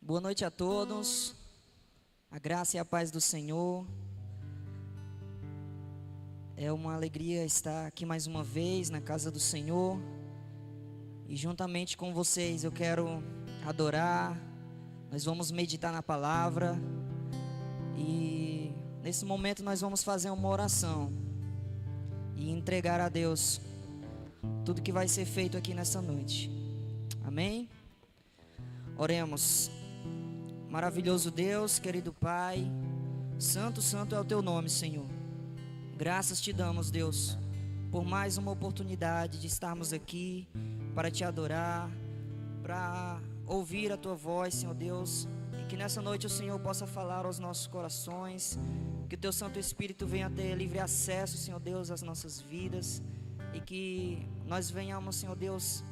Boa noite a todos, a graça e a paz do Senhor. É uma alegria estar aqui mais uma vez na casa do Senhor. E juntamente com vocês eu quero adorar, nós vamos meditar na palavra. E nesse momento nós vamos fazer uma oração e entregar a Deus tudo que vai ser feito aqui nessa noite. Amém? Oremos. Maravilhoso Deus, querido Pai, santo, santo é o teu nome, Senhor. Graças te damos, Deus, por mais uma oportunidade de estarmos aqui para te adorar, para ouvir a tua voz, Senhor Deus, e que nessa noite o Senhor possa falar aos nossos corações, que o teu Santo Espírito venha ter livre acesso, Senhor Deus, às nossas vidas, e que nós venhamos, Senhor Deus,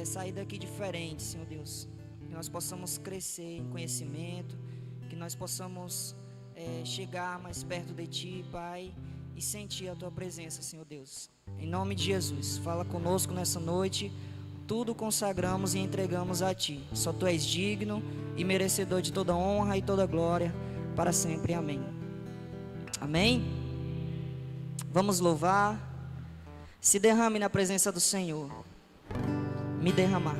sair daqui diferente, Senhor Deus. Que nós possamos crescer em conhecimento, que nós possamos chegar mais perto de Ti, Pai, e sentir a Tua presença, Senhor Deus. Em nome de Jesus, fala conosco nessa noite, tudo consagramos e entregamos a Ti. Só Tu és digno e merecedor de toda honra e toda glória, para sempre. Amém. Amém? Vamos louvar. Se derrame na presença do Senhor. Me derramar.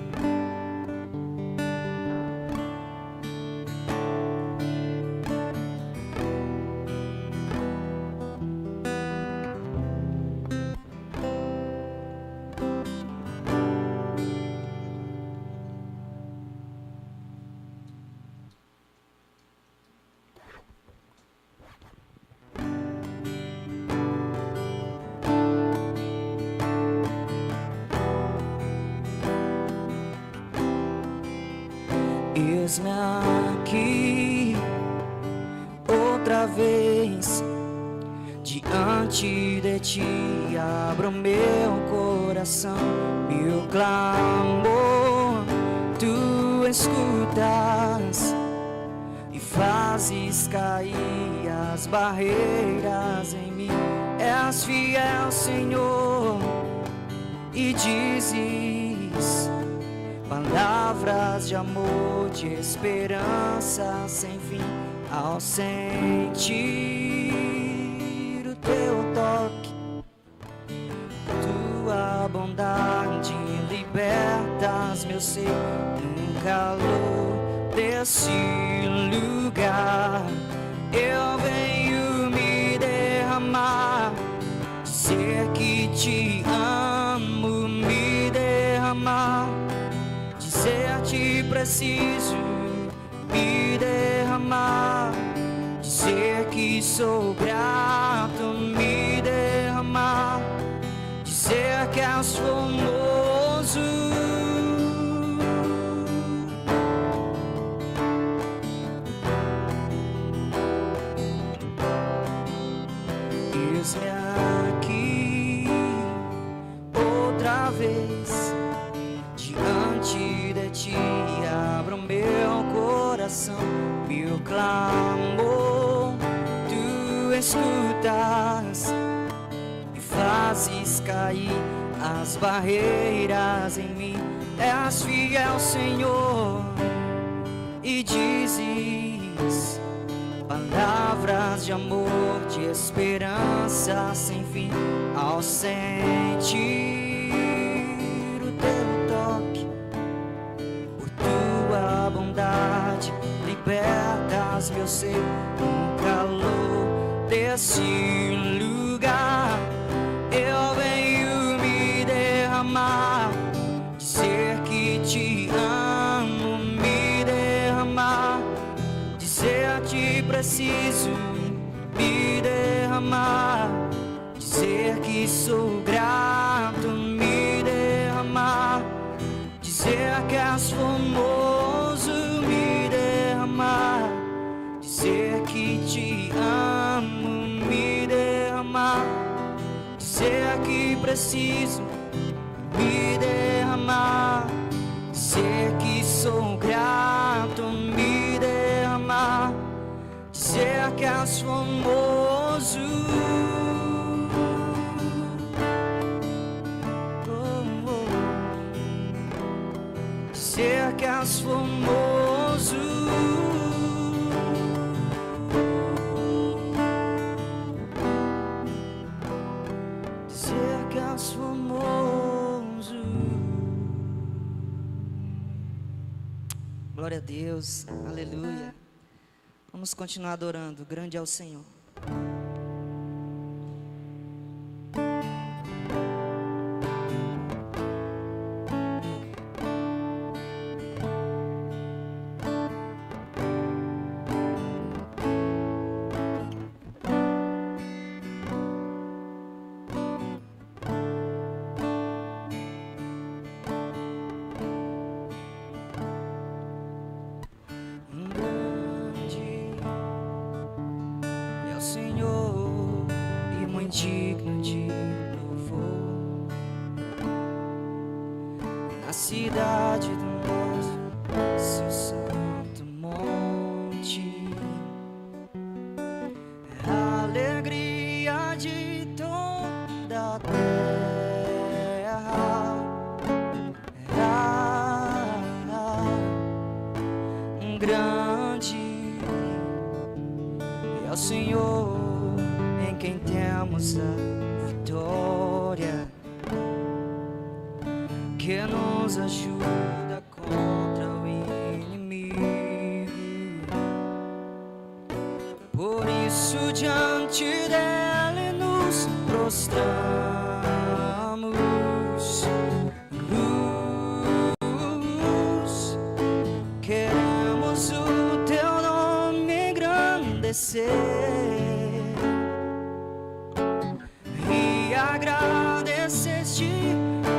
Eis-me aqui outra vez diante de Ti, abro meu coração, meu clamor Tu escutas e fazes cair as barreiras em mim. És fiel, Senhor, e dizes palavras de amor, de esperança sem fim. Ao sentir o Teu toque, Tua bondade libertas meu ser no calor desse lugar. Eu venho me derramar, dizer que Te amo, me derramar, dizer-te preciso, me derramar, dizer que sou grato, me derramar, dizer que és formoso. Eis-me aqui outra vez diante de Ti, abro meu coração, meu clamor Tu escutas e fazes cair as barreiras em mim. És fiel, Senhor, e dizes palavras de amor, de esperança sem fim. Ao sentir o Teu toque, por Tua bondade libertas meu ser no calor desse lugar. Eu venho me derramar, dizer que Te amo, me derramar, dizer-te preciso, me derramar, dizer que sou grato, me derramar, dizer que és formoso, me derramar, dizer que Te amo, me derramar, dizer que preciso, me derramar, dizer que sou grato, me derramar, dizer que és formoso. Dizer que és formoso. Dizer que és famoso. Glória a Deus, aleluia. Vamos continuar adorando. Grande é o Senhor. Digno de louvor, na cidade do nosso seu santo monte, a alegria de toda a terra, grande é o Senhor, em quem temos a vitória, que nos ajuda contra o inimigo. Por isso diante dele nos prostramos, queremos o teu nome engrandecer e agradecer-te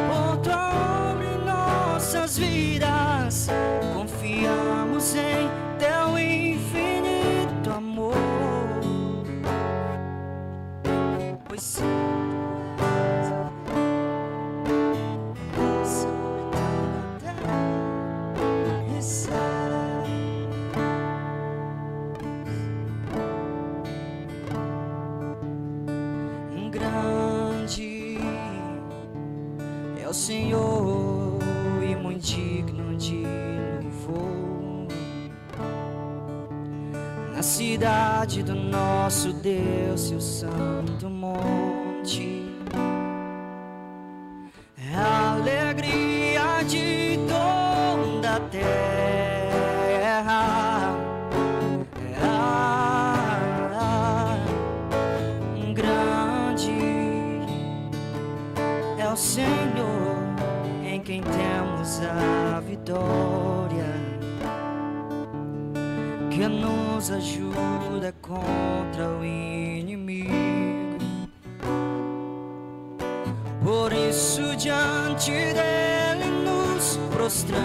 por tua obra em nossas vidas. Confiamos em teu infinito amor, pois sobre toda a terra e céu. Grande é o Senhor e muito digno de louvor, na cidade do nosso Deus, seu santo monte, a alegria de toda a terra. É o Senhor, em quem temos a vitória, que nos ajuda contra o inimigo. Por isso diante dele nos prostramos,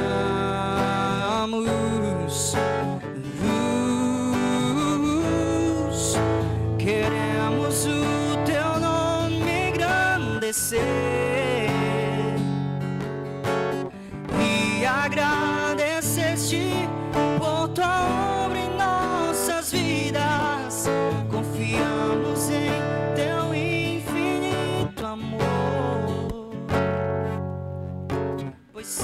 queremos o teu nome engrandecer e agradecer-te por tua obra em nossas vidas. Confiamos em teu infinito amor, pois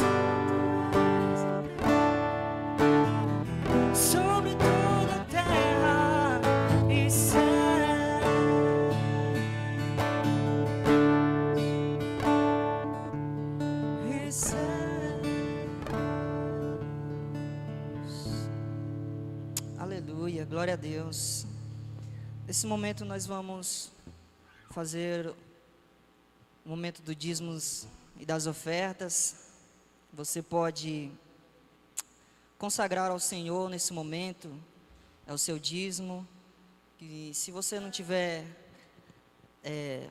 sobre toda a terra e céu. Aleluia, glória a Deus. Nesse momento nós vamos fazer o momento do dízimos e das ofertas. Você pode consagrar ao Senhor nesse momento, é o seu dízimo. E se você não tiver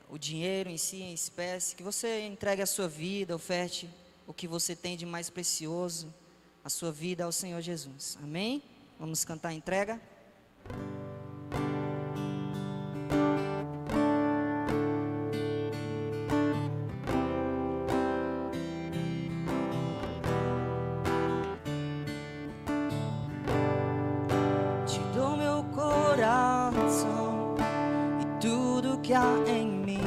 o dinheiro em si, em espécie, que você entregue a sua vida, oferte o que você tem de mais precioso, a sua vida ao Senhor Jesus. Amém? Vamos cantar a entrega. Te dou meu coração e tudo que há em mim,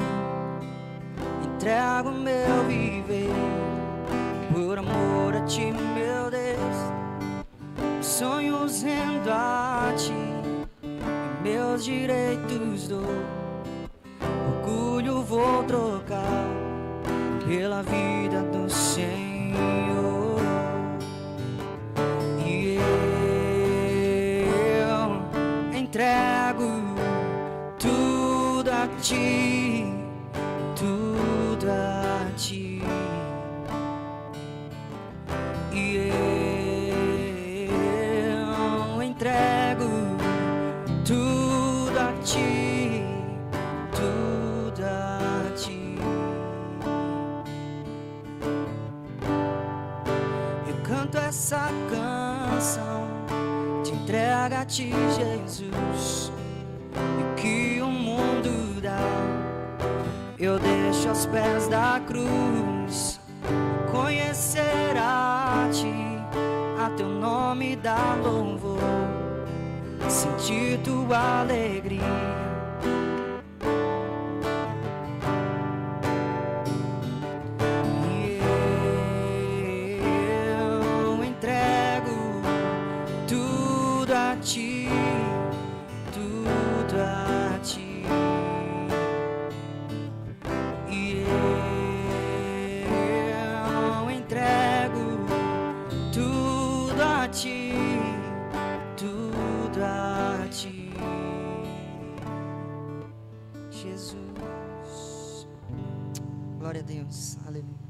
entrego meu viver por amor a ti, meu Deus. sonhos rendo a ti, e meus direitos dou. Orgulho vou trocar pela vida do Senhor. E eu entrego tudo a ti, tudo a ti. E eu entrego tudo a ti, tudo a ti. Eu canto essa canção, te entrego a ti, Jesus. E que o mundo dá, eu deixo aos pés da cruz. Conhecer a ti, a teu nome dá louvor, sentir tua alegria. E eu entrego tudo a ti, tudo a ti. E eu entrego tudo a ti, tudo a ti, Jesus. Glória a Deus, aleluia.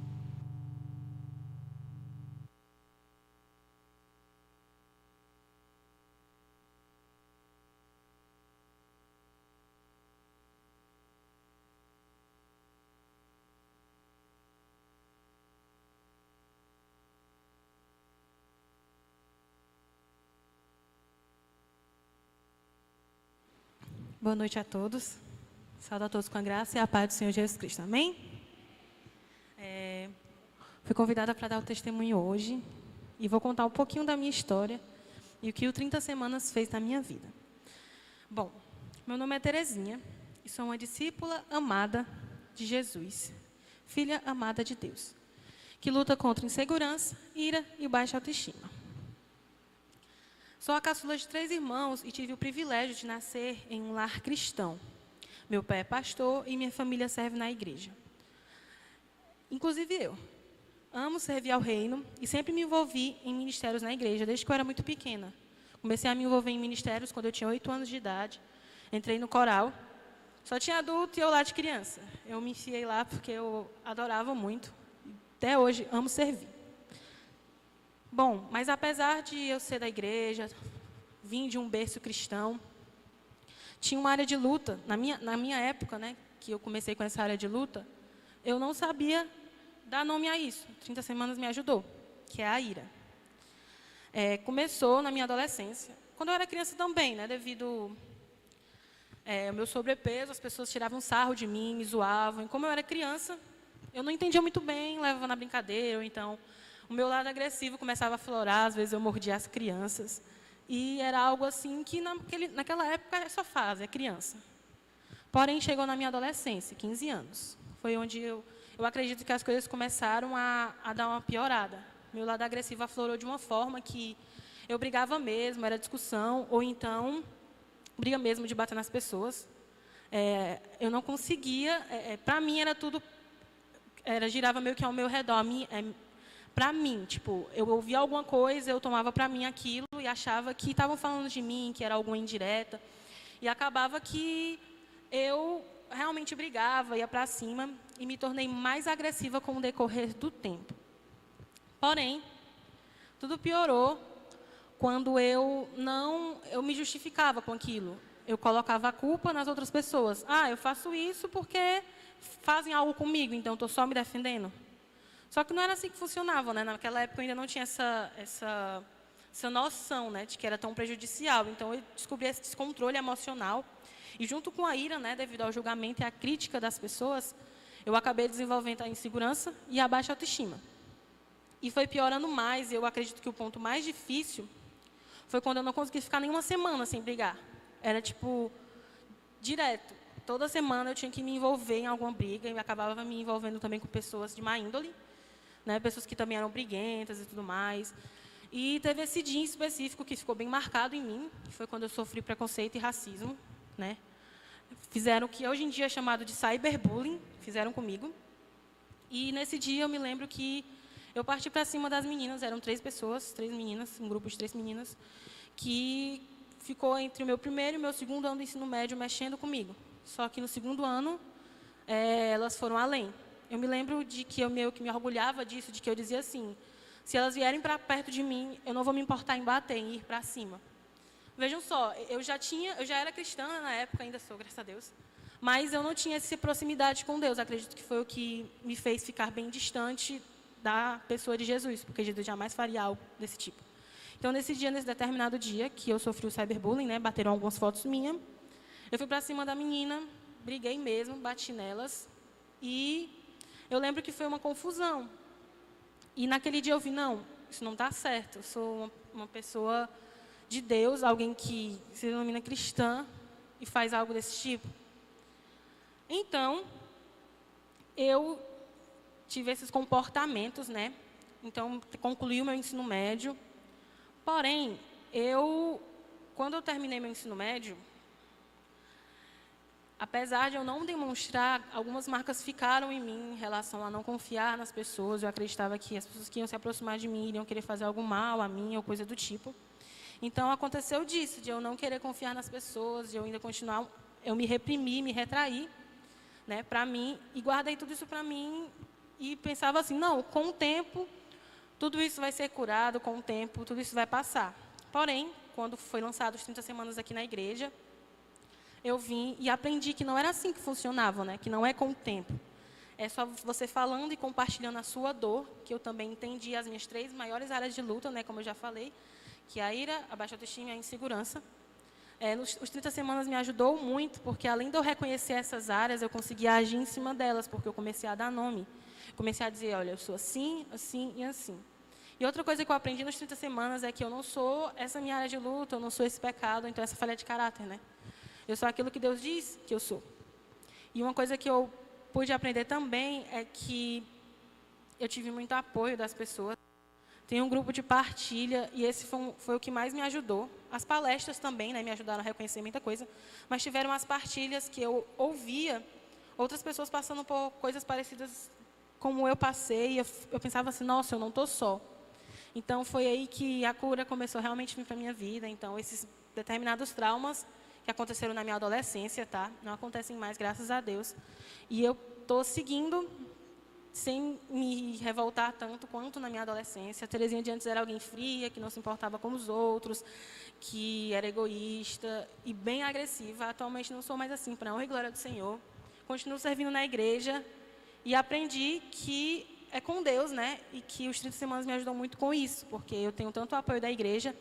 Boa noite a todos. Saúdo a todos com a graça e a paz do Senhor Jesus Cristo. Amém? Fui convidada para dar o testemunho hoje e vou contar um pouquinho da minha história e o que o 30 Semanas fez na minha vida. Bom, meu nome é Terezinha e sou uma discípula amada de Jesus, filha amada de Deus, que luta contra insegurança, ira e baixa autoestima. Sou a caçula de 3 irmãos e tive o privilégio de nascer em um lar cristão. Meu pai é pastor e minha família serve na igreja. Inclusive eu. Amo servir ao reino e sempre me envolvi em ministérios na igreja, desde que eu era muito pequena. Comecei a me envolver em ministérios quando eu tinha 8 anos de idade. Entrei no coral. Só tinha adulto e eu lá de criança. Eu me enfiei lá porque eu adorava muito. Até hoje, amo servir. Bom, mas apesar de eu ser da igreja, vim de um berço cristão, tinha uma área de luta. Na minha época, né, que eu comecei com essa área de luta, eu não sabia dar nome a isso. 30 Semanas me ajudou, que é a ira. Começou na minha adolescência. Quando eu era criança também, né, devido ao meu sobrepeso, as pessoas tiravam sarro de mim, me zoavam. E como eu era criança, eu não entendia muito bem, levava na brincadeira, ou então o meu lado agressivo começava a aflorar, às vezes eu mordia as crianças. E era algo assim que naquela época é só fase, é criança. Porém, chegou na minha adolescência, 15 anos. Foi onde eu acredito que as coisas começaram a dar uma piorada. Meu lado agressivo aflorou de uma forma que eu brigava mesmo, era discussão, ou então briga mesmo de bater nas pessoas. Eu não conseguia, para mim era tudo, girava meio que ao meu redor. Para mim, tipo, eu ouvia alguma coisa, eu tomava para mim aquilo e achava que estavam falando de mim, que era alguma indireta. E acabava que eu realmente brigava, ia para cima e me tornei mais agressiva com o decorrer do tempo. Porém, tudo piorou quando eu me justificava com aquilo. Eu colocava a culpa nas outras pessoas. Eu faço isso porque fazem algo comigo, então estou só me defendendo. Só que não era assim que funcionava, né? Naquela época eu ainda não tinha essa noção, né, de que era tão prejudicial. Então eu descobri esse descontrole emocional e junto com a ira, né, devido ao julgamento e à crítica das pessoas, eu acabei desenvolvendo a insegurança e a baixa autoestima. E foi piorando mais, e eu acredito que o ponto mais difícil foi quando eu não consegui ficar nenhuma semana sem brigar. Era tipo direto. Toda semana eu tinha que me envolver em alguma briga e acabava me envolvendo também com pessoas de má índole, né, pessoas que também eram briguentas e tudo mais. E teve esse dia em específico que ficou bem marcado em mim, que foi quando eu sofri preconceito e racismo, né? Fizeram o que hoje em dia é chamado de cyberbullying, fizeram comigo. E nesse dia eu me lembro que eu parti para cima das meninas, eram 3 pessoas, 3 meninas, um grupo de 3 meninas, que ficou entre o meu primeiro e o meu segundo ano do ensino médio mexendo comigo. Só que no segundo ano, elas foram além. Eu me lembro de que eu meio que me orgulhava disso, de que eu dizia assim, se elas vierem para perto de mim, eu não vou me importar em bater, em ir para cima. Vejam só, eu já era cristã na época, ainda sou, graças a Deus, mas eu não tinha essa proximidade com Deus. Acredito que foi o que me fez ficar bem distante da pessoa de Jesus, porque Jesus jamais faria algo desse tipo. Então, nesse determinado dia, que eu sofri o cyberbullying, né, bateram algumas fotos minhas, eu fui para cima da menina, briguei mesmo, bati nelas, e eu lembro que foi uma confusão. E naquele dia eu vi, não, isso não está certo, eu sou uma pessoa de Deus, alguém que se denomina cristã e faz algo desse tipo. Então, eu tive esses comportamentos, né? Então, concluí o meu ensino médio. Porém, quando eu terminei meu ensino médio, apesar de eu não demonstrar, algumas marcas ficaram em mim em relação a não confiar nas pessoas. Eu acreditava que as pessoas que iam se aproximar de mim iriam querer fazer algo mal a mim ou coisa do tipo. Então, aconteceu disso, de eu não querer confiar nas pessoas, de eu ainda continuar, eu me reprimi, me retraí, né, para mim, e guardei tudo isso para mim, e pensava assim, não, com o tempo, tudo isso vai ser curado, com o tempo, tudo isso vai passar. Porém, quando foi lançado os 30 semanas aqui na igreja, eu vim e aprendi que não era assim que funcionava, né, que não é com o tempo. É só você falando e compartilhando a sua dor, que eu também entendi as minhas 3 maiores áreas de luta, né, como eu já falei, que é a ira, a baixa autoestima e a insegurança. Os 30 semanas me ajudou muito, porque além de eu reconhecer essas áreas, eu conseguia agir em cima delas, porque eu comecei a dar nome. Comecei a dizer, olha, eu sou assim, assim e assim. E outra coisa que eu aprendi nos 30 semanas é que eu não sou essa minha área de luta, eu não sou esse pecado, então essa falha de caráter, né? Eu sou aquilo que Deus diz que eu sou. E uma coisa que eu pude aprender também é que eu tive muito apoio das pessoas. Tem um grupo de partilha, e esse foi o que mais me ajudou. As palestras também, né, me ajudaram a reconhecer muita coisa, mas tiveram as partilhas que eu ouvia, outras pessoas passando por coisas parecidas como eu passei, e eu pensava assim, nossa, eu não estou só. Então, foi aí que a cura começou realmente a vir para a minha vida. Então, esses determinados traumas que aconteceram na minha adolescência, tá? Não acontecem mais, graças a Deus. E eu estou seguindo sem me revoltar tanto quanto na minha adolescência. A Terezinha de antes era alguém fria, que não se importava com os outros, que era egoísta e bem agressiva. Atualmente não sou mais assim, para a honra e glória do Senhor. Continuo servindo na igreja e aprendi que é com Deus, né? E que os 30 semanas me ajudam muito com isso, porque eu tenho tanto o apoio da igreja,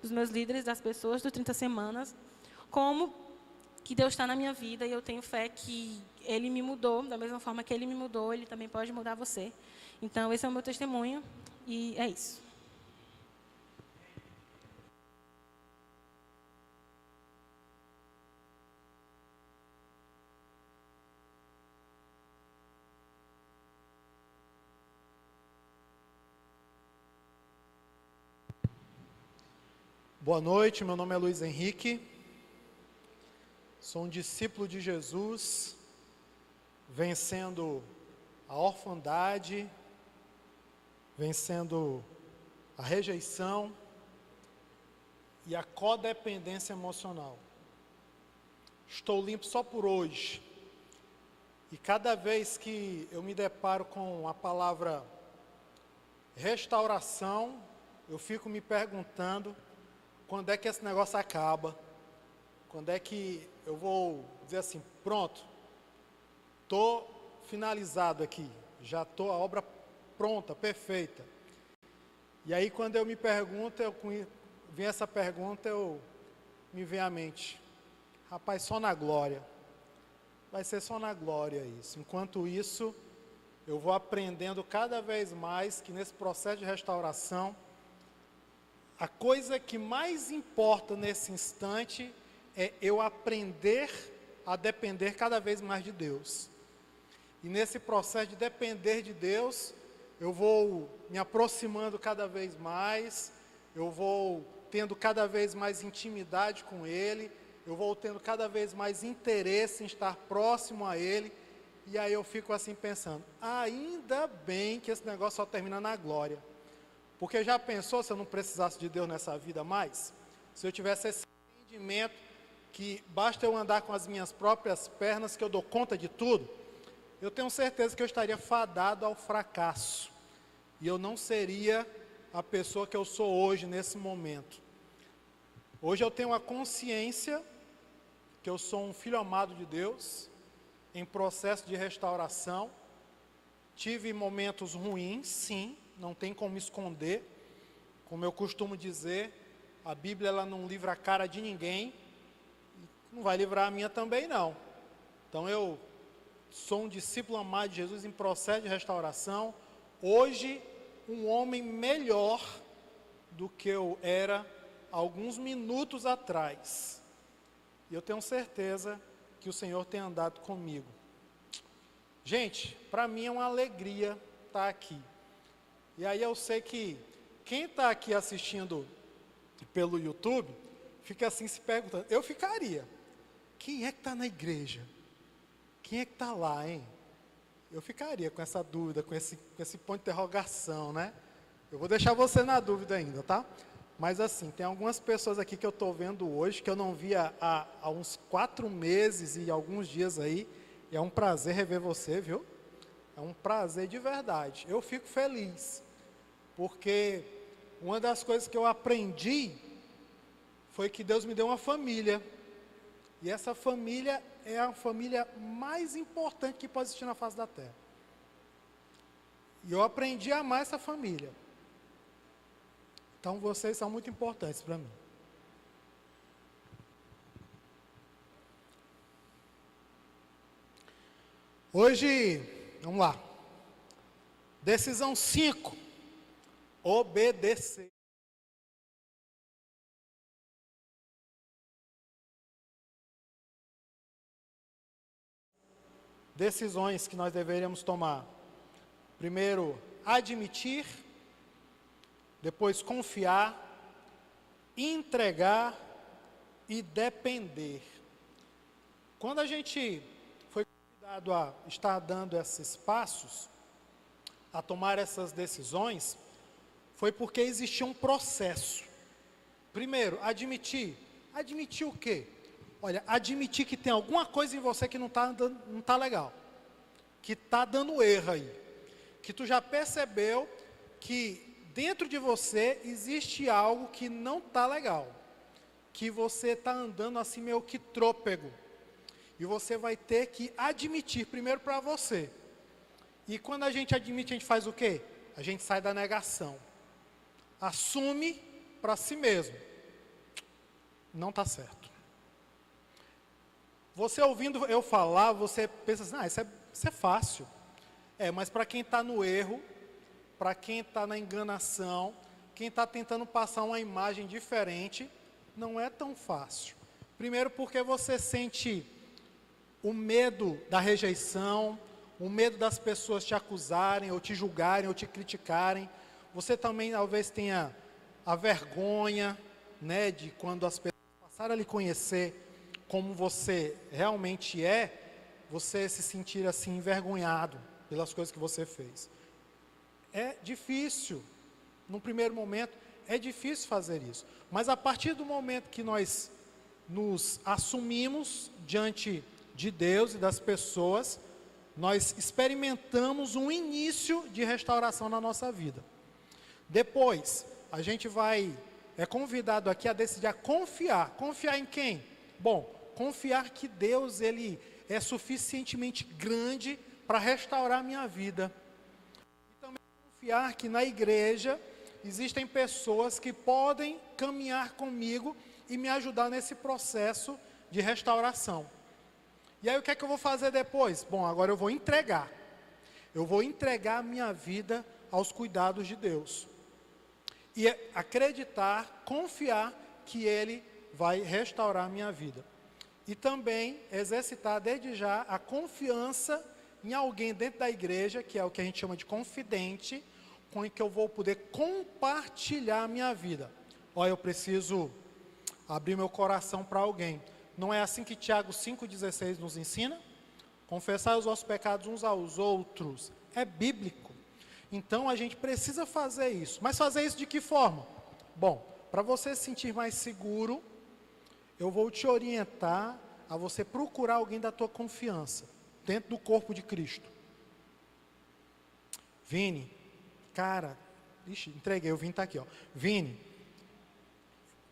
dos meus líderes, das pessoas do 30 semanas, como que Deus está na minha vida, e eu tenho fé que Ele me mudou, da mesma forma que Ele me mudou, Ele também pode mudar você. Então, esse é o meu testemunho, e é isso. Boa noite, meu nome é Luiz Henrique, sou um discípulo de Jesus, vencendo a orfandade, vencendo a rejeição e a codependência emocional. Estou limpo só por hoje, e cada vez que eu me deparo com a palavra restauração, eu fico me perguntando quando é que esse negócio acaba, quando é que eu vou dizer assim, pronto, estou finalizado aqui, já estou a obra pronta, perfeita. E aí quando eu me pergunto, vem essa pergunta, me vem à mente, rapaz, só na glória, vai ser só na glória isso. Enquanto isso, eu vou aprendendo cada vez mais que nesse processo de restauração, a coisa que mais importa nesse instante é eu aprender a depender cada vez mais de Deus. E nesse processo de depender de Deus, eu vou me aproximando cada vez mais, eu vou tendo cada vez mais intimidade com Ele, eu vou tendo cada vez mais interesse em estar próximo a Ele, e aí eu fico assim pensando, ainda bem que esse negócio só termina na glória. Porque já pensou se eu não precisasse de Deus nessa vida mais? Se eu tivesse esse entendimento que basta eu andar com as minhas próprias pernas que eu dou conta de tudo, eu tenho certeza que eu estaria fadado ao fracasso. E eu não seria a pessoa que eu sou hoje, nesse momento. Hoje eu tenho a consciência que eu sou um filho amado de Deus, em processo de restauração. Tive momentos ruins, sim, não tem como esconder. Como eu costumo dizer, a Bíblia ela não livra a cara de ninguém, não vai livrar a minha também não. Então eu sou um discípulo amado de Jesus em processo de restauração. Hoje, um homem melhor do que eu era alguns minutos atrás. E eu tenho certeza que o Senhor tem andado comigo. Gente, para mim é uma alegria estar aqui. E aí eu sei que quem está aqui assistindo pelo YouTube, fica assim se perguntando, eu ficaria, quem é que está na igreja? Quem é que está lá, hein? Eu ficaria com essa dúvida, com esse ponto de interrogação, né? Eu vou deixar você na dúvida ainda, tá? Mas assim, tem algumas pessoas aqui que eu estou vendo hoje, que eu não via há uns 4 meses e alguns dias aí, e é um prazer rever você, viu? É um prazer de verdade. Eu fico feliz, porque uma das coisas que eu aprendi foi que Deus me deu uma família. E essa família é a família mais importante que pode existir na face da terra. E eu aprendi a amar essa família. Então vocês são muito importantes para mim. Hoje, vamos lá. Decisão 5. Obedecer. Decisões que nós deveríamos tomar. Primeiro, admitir. Depois, confiar. Entregar e depender. Quando a gente foi convidado a estar dando esses passos, a tomar essas decisões, foi porque existia um processo. Primeiro, admitir. Admitir o quê? Olha, admitir que tem alguma coisa em você que não tá legal. Que está dando erro aí. Que tu já percebeu que dentro de você existe algo que não está legal. Que você está andando assim meio que trôpego. E você vai ter que admitir primeiro para você. E quando a gente admite, a gente faz o quê? A gente sai da negação. Assume para si mesmo. Não está certo. Você ouvindo eu falar, você pensa assim, isso é fácil. Mas para quem está no erro, para quem está na enganação, quem está tentando passar uma imagem diferente, não é tão fácil. Primeiro porque você sente o medo da rejeição, o medo das pessoas te acusarem, ou te julgarem, ou te criticarem. Você também talvez tenha a vergonha, né, de quando as pessoas passarem a lhe conhecer como você realmente é, você se sentir assim envergonhado pelas coisas que você fez. É difícil, no primeiro momento, é difícil fazer isso. Mas a partir do momento que nós nos assumimos diante de Deus e das pessoas, nós experimentamos um início de restauração na nossa vida. Depois, a gente é convidado aqui a decidir a confiar. Confiar em quem? Bom, confiar que Deus, Ele é suficientemente grande para restaurar a minha vida. E também confiar que na igreja existem pessoas que podem caminhar comigo e me ajudar nesse processo de restauração. E aí o que é que eu vou fazer depois? Bom, agora eu vou entregar. Eu vou entregar a minha vida aos cuidados de Deus. E acreditar, confiar que Ele vai restaurar a minha vida. E também exercitar desde já a confiança em alguém dentro da igreja, que é o que a gente chama de confidente, com o que eu vou poder compartilhar a minha vida. ó, eu preciso abrir meu coração para alguém. Não é assim que Tiago 5,16 nos ensina? Confessar os vossos pecados uns aos outros. É bíblico. Então a gente precisa fazer isso. Mas fazer isso de que forma? Bom, para você se sentir mais seguro, eu vou te orientar a você procurar alguém da tua confiança, dentro do corpo de Cristo. Vini, cara, entreguei, o Vini está aqui, ó. Vini,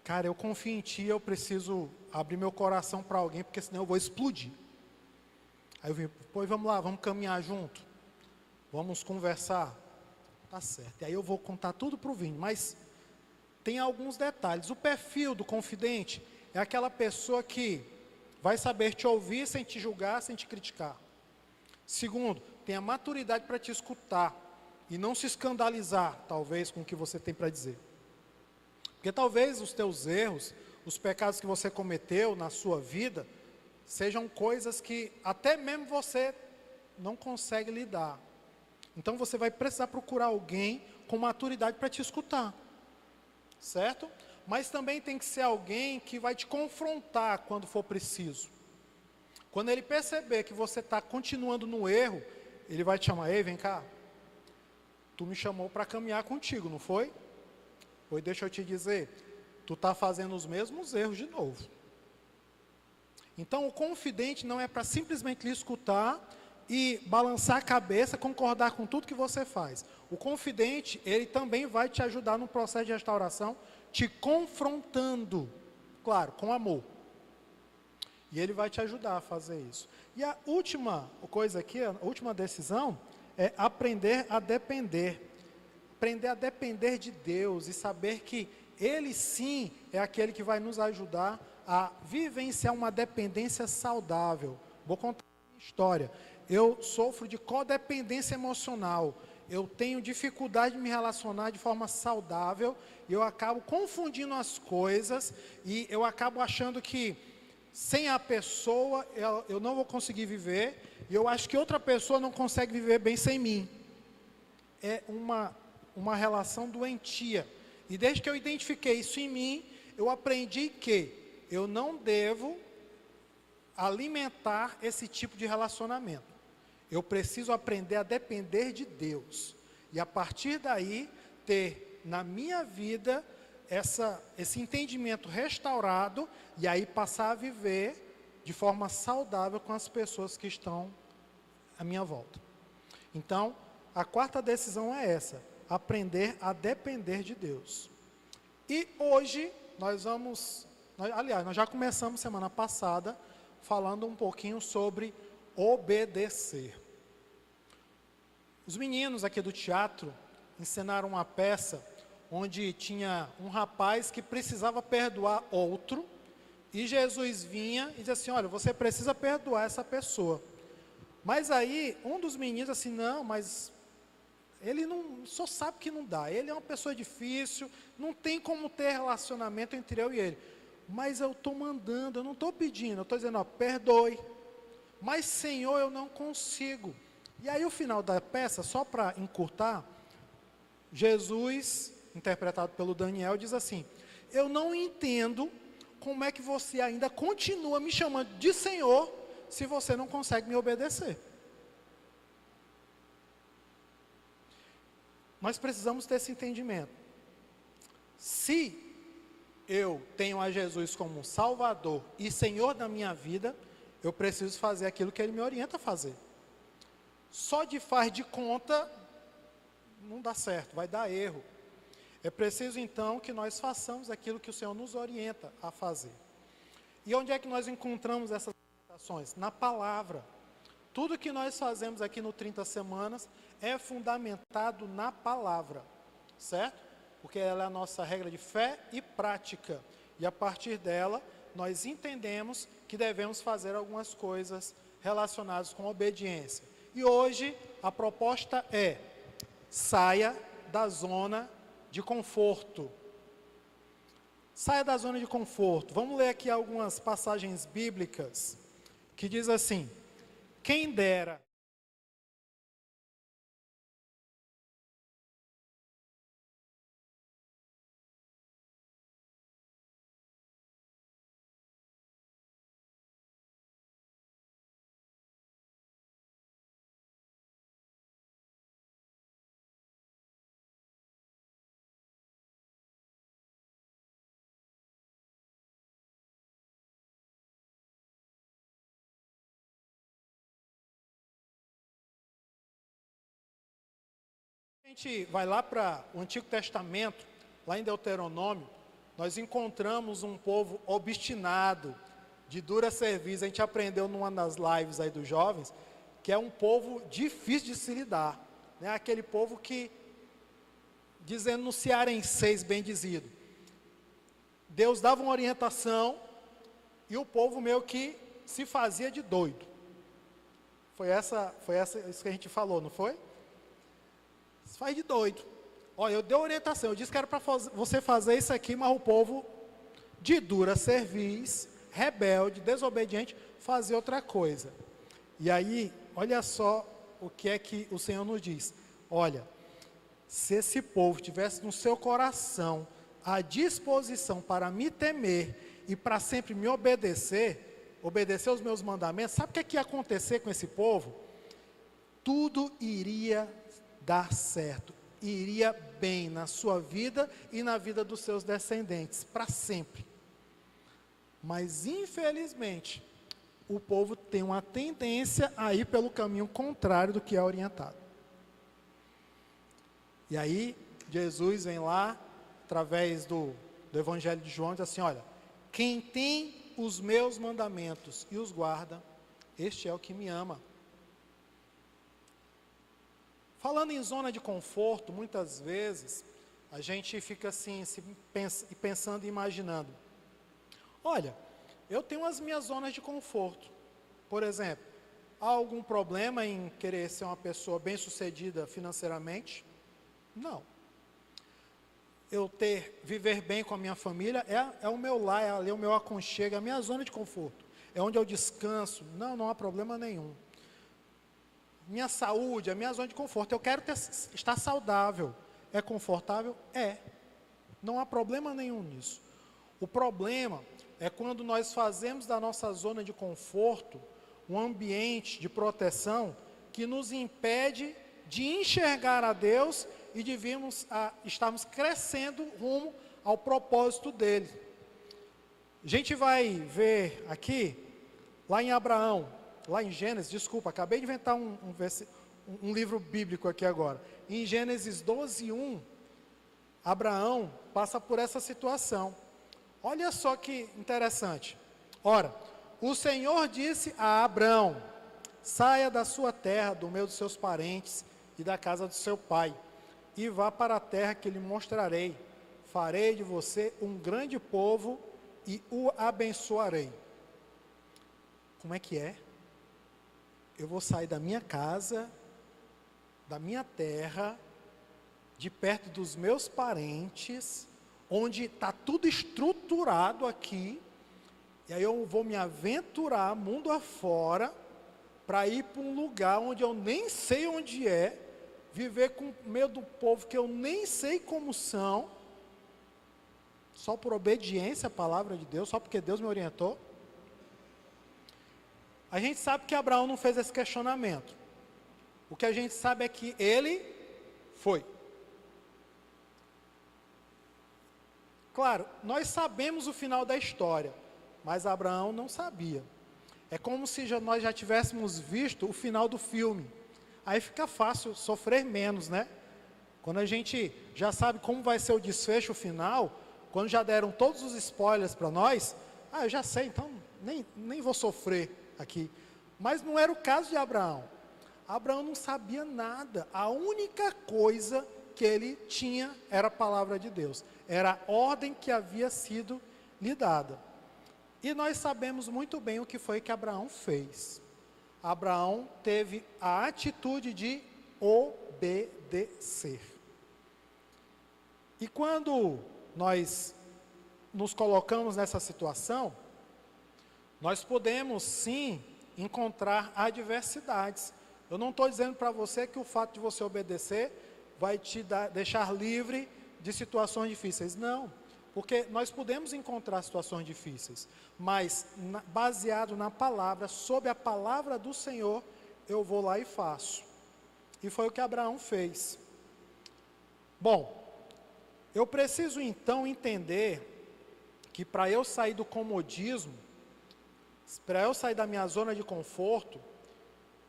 cara, eu confio em ti, eu preciso abrir meu coração para alguém, porque senão eu vou explodir. Aí eu vim, pois vamos lá, vamos caminhar junto, vamos conversar. Tá certo, e aí eu vou contar tudo para o Vini, mas tem alguns detalhes. O perfil do confidente é aquela pessoa que vai saber te ouvir sem te julgar, sem te criticar. Segundo, tem a maturidade para te escutar e não se escandalizar, talvez, com o que você tem para dizer. Porque talvez os teus erros, os pecados que você cometeu na sua vida, sejam coisas que até mesmo você não consegue lidar. Então você vai precisar procurar alguém com maturidade para te escutar, certo? Mas também tem que ser alguém que vai te confrontar quando for preciso. Quando ele perceber que você está continuando no erro, ele vai te chamar, ei, vem cá, tu me chamou para caminhar contigo, não foi? Pois deixa eu te dizer, tu está fazendo os mesmos erros de novo. Então o confidente não é para simplesmente lhe escutar e balançar a cabeça, concordar com tudo que você faz. O confidente, ele também vai te ajudar no processo de restauração, te confrontando, claro, com amor. E ele vai te ajudar a fazer isso. E a última coisa aqui, a última decisão, é aprender a depender. Aprender a depender de Deus e saber que Ele sim é aquele que vai nos ajudar a vivenciar uma dependência saudável. Vou contar a minha história. Eu sofro de codependência emocional. Eu tenho dificuldade de me relacionar de forma saudável. E eu acabo confundindo as coisas. E eu acabo achando que sem a pessoa eu não vou conseguir viver. E eu acho que outra pessoa não consegue viver bem sem mim. É uma relação doentia. E desde que eu identifiquei isso em mim, eu aprendi que eu não devo alimentar esse tipo de relacionamento. Eu preciso aprender a depender de Deus. E a partir daí, ter na minha vida esse entendimento restaurado e aí passar a viver de forma saudável com as pessoas que estão à minha volta. Então, a quarta decisão é essa, aprender a depender de Deus. E hoje, nós já começamos semana passada, falando um pouquinho sobre obedecer. Os meninos aqui do teatro ensinaram uma peça onde tinha um rapaz que precisava perdoar outro, e Jesus vinha e dizia assim, olha, você precisa perdoar essa pessoa. Mas aí, um dos meninos assim, não, mas ele não, só sabe que não dá, ele é uma pessoa difícil, não tem como ter relacionamento entre eu e ele. Mas eu estou mandando, eu não estou pedindo, eu estou dizendo, ó, perdoe. Mas Senhor, eu não consigo. E aí o final da peça, só para encurtar, Jesus, interpretado pelo Daniel, diz assim, eu não entendo como é que você ainda continua me chamando de Senhor, se você não consegue me obedecer. Nós precisamos ter esse entendimento. Se eu tenho a Jesus como Salvador e Senhor da minha vida, eu preciso fazer aquilo que Ele me orienta a fazer. Só de faz de conta, não dá certo, vai dar erro. É preciso então que nós façamos aquilo que o Senhor nos orienta a fazer. E onde é que nós encontramos essas orientações? Na palavra. Tudo que nós fazemos aqui no 30 Semanas é fundamentado na palavra, certo? Porque ela é a nossa regra de fé e prática. E a partir dela, nós entendemos que devemos fazer algumas coisas relacionadas com obediência. E hoje, a proposta é, saia da zona de conforto. Saia da zona de conforto. Vamos ler aqui algumas passagens bíblicas que diz assim, quem dera A gente vai lá para o Antigo Testamento, lá em Deuteronômio, nós encontramos um povo obstinado, de dura serviço. A gente aprendeu numa das lives aí dos jovens, que é um povo difícil de se lidar, né? Aquele povo que, dizendo no cearenseis bem dizido, Deus dava uma orientação e o povo meio que se fazia de doido. Foi isso que a gente falou, não foi? Se faz de doido. Olha, eu dei orientação, eu disse que era para você fazer isso aqui, mas o povo de dura cerviz, rebelde, desobediente, fazia outra coisa. E aí, olha só o que é que o Senhor nos diz. Olha, se esse povo tivesse no seu coração a disposição para me temer e para sempre me obedecer os meus mandamentos, sabe o que ia acontecer com esse povo? Tudo iria dar certo, iria bem na sua vida e na vida dos seus descendentes, para sempre. Mas infelizmente, o povo tem uma tendência a ir pelo caminho contrário do que é orientado. E aí, Jesus vem lá, através do Evangelho de João, diz assim, olha, quem tem os meus mandamentos e os guarda, este é o que me ama. Falando em zona de conforto, muitas vezes, a gente fica assim, pensando e imaginando, olha, eu tenho as minhas zonas de conforto. Por exemplo, há algum problema em querer ser uma pessoa bem-sucedida financeiramente? Não. Viver bem com a minha família é o meu lar, é ali o meu aconchego, é a minha zona de conforto. É onde eu descanso. Não há problema nenhum. Minha saúde, a minha zona de conforto. Eu quero estar saudável. É confortável? É. Não há problema nenhum nisso. O problema é quando nós fazemos da nossa zona de conforto um ambiente de proteção que nos impede de enxergar a Deus e de estarmos crescendo rumo ao propósito dele. A gente vai ver aqui, lá em Abraão, lá em Gênesis, desculpa, acabei de inventar um livro bíblico aqui agora. Em Gênesis 12:1, Abraão passa por essa situação. Olha só que interessante. Ora, o Senhor disse a Abraão, saia da sua terra, do meio dos seus parentes e da casa do seu pai, e vá para a terra que lhe mostrarei. Farei de você um grande povo e o abençoarei. Como é que é? Eu vou sair da minha casa, da minha terra, de perto dos meus parentes, onde está tudo estruturado aqui, e aí eu vou me aventurar mundo afora, para ir para um lugar onde eu nem sei onde é, viver com medo do povo que eu nem sei como são, só por obediência à palavra de Deus, só porque Deus me orientou. A gente sabe que Abraão não fez esse questionamento. O que a gente sabe é que ele foi. Claro, nós sabemos o final da história, mas Abraão não sabia. É como se nós já tivéssemos visto o final do filme. Aí fica fácil sofrer menos, né? Quando a gente já sabe como vai ser o desfecho final, quando já deram todos os spoilers para nós, eu já sei, então nem vou sofrer aqui. Mas não era o caso de Abraão. Abraão não sabia nada. A única coisa que ele tinha era a palavra de Deus. Era a ordem que havia sido lhe dada. E nós sabemos muito bem o que foi que Abraão fez. Abraão teve a atitude de obedecer. E quando nós nos colocamos nessa situação, nós podemos sim encontrar adversidades. Eu não estou dizendo para você que o fato de você obedecer vai te deixar livre de situações difíceis. Não, porque nós podemos encontrar situações difíceis, mas baseado na palavra, sob a palavra do Senhor, eu vou lá e faço. E foi o que Abraão fez. Bom, eu preciso então entender que para eu sair do comodismo, para eu sair da minha zona de conforto,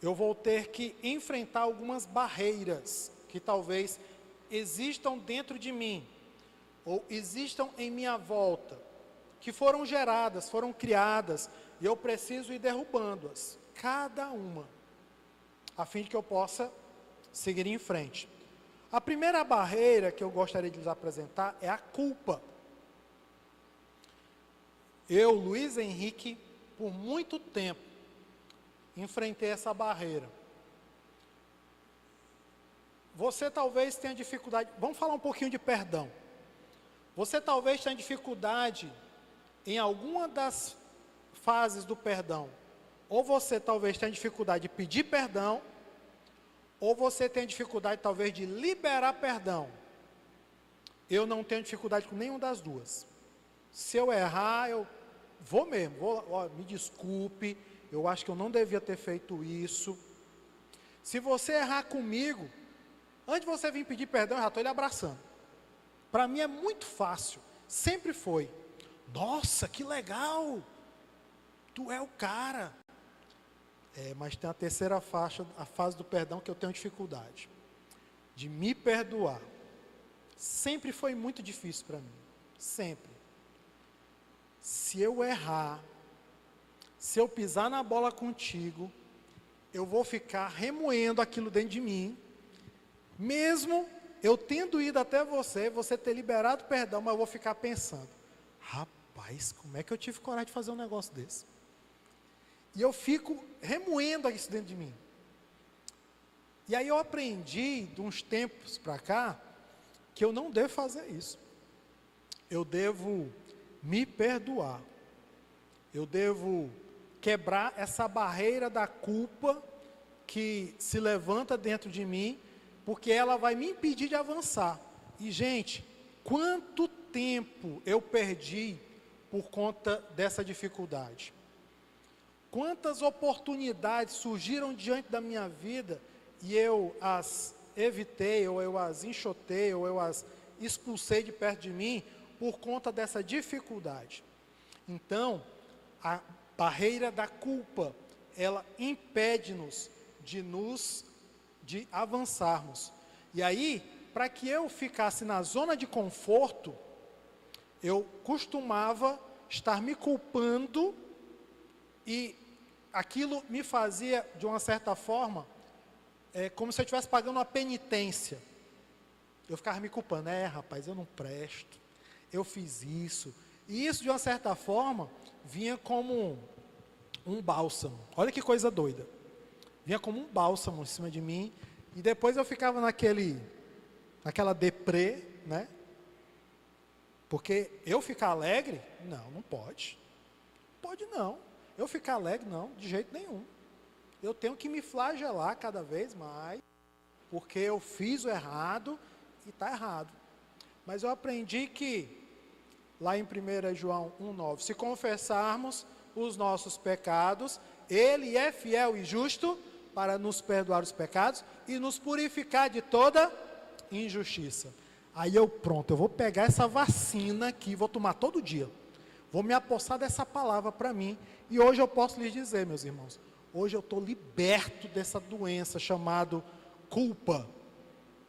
eu vou ter que enfrentar algumas barreiras que talvez existam dentro de mim, ou existam em minha volta, que foram geradas, foram criadas, e eu preciso ir derrubando-as, cada uma, a fim de que eu possa seguir em frente. A primeira barreira que eu gostaria de lhes apresentar é a culpa. Eu, Luiz Henrique, por muito tempo, enfrentei essa barreira. Você talvez tenha dificuldade, vamos falar um pouquinho de perdão. Você talvez tenha dificuldade em alguma das fases do perdão. Ou você talvez tenha dificuldade de pedir perdão, ou você tem dificuldade talvez de liberar perdão. Eu não tenho dificuldade com nenhuma das duas. Se eu errar, eu vou mesmo, me desculpe, eu acho que eu não devia ter feito isso. Se você errar comigo, antes de você vir pedir perdão, eu já estou lhe abraçando. Para mim é muito fácil, sempre foi. Nossa, que legal, tu é o cara. Mas tem a terceira faixa, a fase do perdão, que eu tenho dificuldade. De me perdoar. Sempre foi muito difícil para mim, sempre. Se eu errar, se eu pisar na bola contigo, eu vou ficar remoendo aquilo dentro de mim, mesmo eu tendo ido até você ter liberado perdão, mas eu vou ficar pensando, rapaz, como é que eu tive coragem de fazer um negócio desse? E eu fico remoendo isso dentro de mim. E aí eu aprendi, de uns tempos para cá, que eu não devo fazer isso. Eu devo me perdoar. Eu devo quebrar essa barreira da culpa que se levanta dentro de mim, porque ela vai me impedir de avançar. E, gente, quanto tempo eu perdi por conta dessa dificuldade? Quantas oportunidades surgiram diante da minha vida e eu as evitei, ou eu as enxotei, ou eu as expulsei de perto de mim por conta dessa dificuldade. Então, a barreira da culpa, ela impede-nos de avançarmos. E aí, para que eu ficasse na zona de conforto, eu costumava estar me culpando, e aquilo me fazia, de uma certa forma, como se eu estivesse pagando uma penitência. Eu ficava me culpando, rapaz, eu não presto, eu fiz isso. E isso, de uma certa forma, vinha como um bálsamo. Olha que coisa doida. Vinha como um bálsamo em cima de mim, e depois eu ficava naquela deprê, né? Porque eu ficar alegre? Não pode. Pode não. Eu ficar alegre? Não, de jeito nenhum. Eu tenho que me flagelar cada vez mais, porque eu fiz o errado e está errado. Mas eu aprendi que, lá em 1 João 1,9, se confessarmos os nossos pecados, Ele é fiel e justo para nos perdoar os pecados e nos purificar de toda injustiça. Aí eu vou pegar essa vacina aqui, vou tomar todo dia. Vou me apossar dessa palavra para mim. E hoje eu posso lhes dizer, meus irmãos, hoje eu estou liberto dessa doença chamada culpa.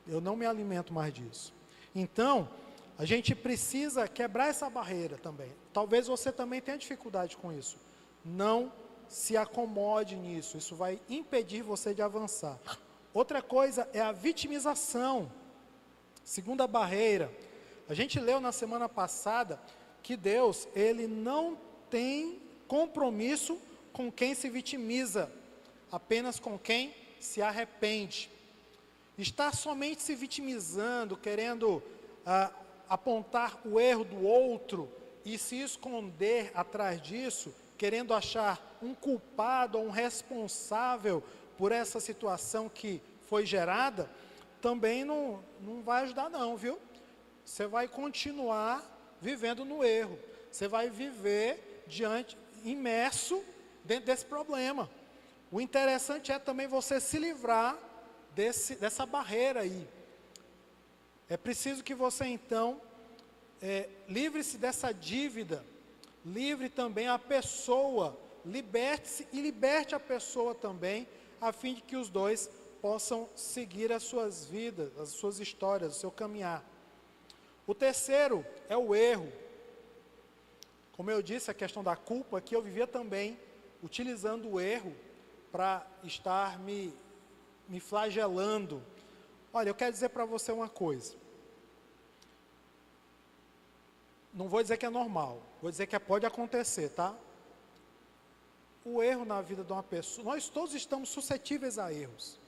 Eu não me alimento mais disso. Então, a gente precisa quebrar essa barreira também. Talvez você também tenha dificuldade com isso. Não se acomode nisso, isso vai impedir você de avançar. Outra coisa é a vitimização. Segunda barreira. A gente leu na semana passada que Deus, Ele não tem compromisso com quem se vitimiza, apenas com quem se arrepende. Estar somente se vitimizando, querendo apontar o erro do outro e se esconder atrás disso, querendo achar um culpado ou um responsável por essa situação que foi gerada, também não vai ajudar não, viu? Você vai continuar vivendo no erro. Você vai viver imerso dentro desse problema. O interessante é também você se livrar dessa barreira aí. É preciso que você então livre-se dessa dívida, livre também a pessoa, liberte-se e liberte a pessoa também, a fim de que os dois possam seguir as suas vidas, as suas histórias, o seu caminhar. O terceiro é o erro. Como eu disse, a questão da culpa, que eu vivia também utilizando o erro para estar me flagelando. Olha, eu quero dizer para você uma coisa. Não vou dizer que é normal, vou dizer que pode acontecer, tá? O erro na vida de uma pessoa, nós todos estamos suscetíveis a erros.